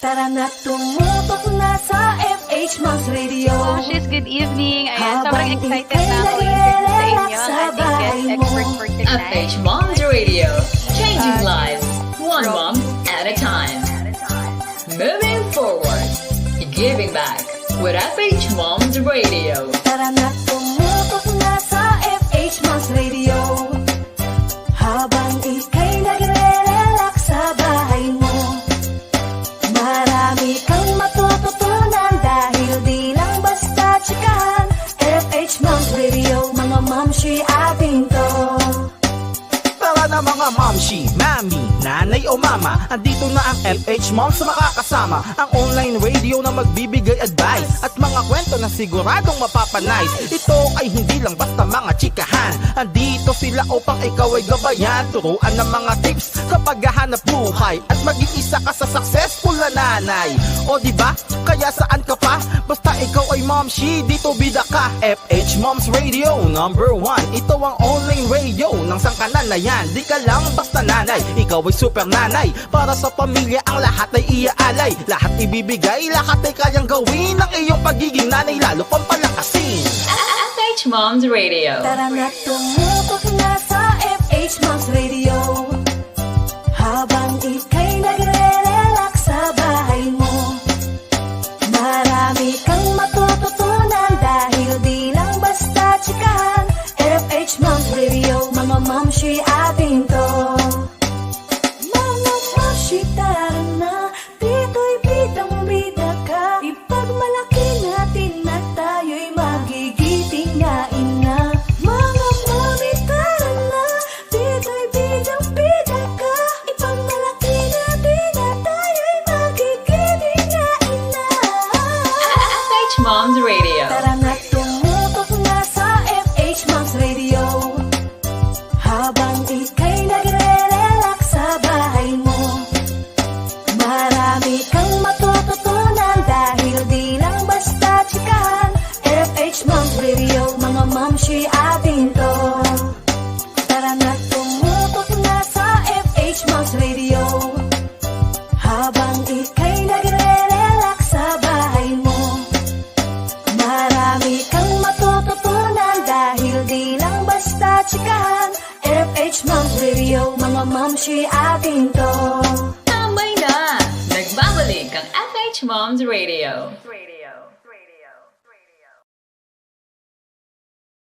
Tara na tumutok na sa FHMoms Radio. Mumshies, good evening. Ayan, sobrang excited na ako i-interview sa inyo ang ating guest expert for tonight. FHMoms Radio. Changing lives, one mom at a time. Moving forward, giving back with FHMoms Radio. Tara na tumutok na sa FHMoms Radio. Habang ika'y nagre-relax sa bahay mo, marami kang matututunan dahil di lang basta chikahan. FHMoms Radio, mga mamshi ating to. Tara na mga mamshi, mami, nanay o mama, andito na ang FHMoms na makakasama. Ang online radio na magbibigay advice at mga kwento na siguradong mapapanice. Ito ay hindi lang basta mga chikahan, andito sila upang ikaw ay gabayan. Turuan ng mga tips sa paghahanap buhay at maging isa ka sa successful na nanay. O diba? Kaya saan ka pa? Basta ikaw ay momshi, dito bida ka. FHMoms Radio number 1. Ito ang online radio ng sangkanan na yan. Di ka lang basta nanay, ikaw ay super nanay. Para sa pamilya ang lahat ay iaalay. Lahat ibibigay, lahat ay kayang gawin. Ang iyong pagiging nanay lalo pang palakasin. FHMoms Radio. Tara na tumutok na sa FHMoms Radio. Habang ika'y nagre-relax sa bahay mo, marami kang matututunan dahil di lang basta chikahan. FHMoms Radio, mga mamshi ating to. Mga mamshi, tara na, dito'y bidang-bida ka. Ipagmalaki natin na tayo'y magigiting na ina. Mga mami, tara na, dito'y bidang-bida ka. Ipagmalaki natin na tayo'y magigiting na ina. FHMoms Radio. Tara na tumutok na sa FHMoms Radio. Habang ika'y nagre-relax sa bahay mo, marami kang matututunan dahil di lang basta chikahan. FHMoms Radio, mga mamshi ating to. Tara na tumutok na sa FHMoms Radio. Habang ika'y nagre-relax sa bahay mo, marami kang matututunan dahil di lang basta chikahan. FHMoms Radio, mga mamshi ating to. Tambay na! Nagbabalik ang FHMoms Radio.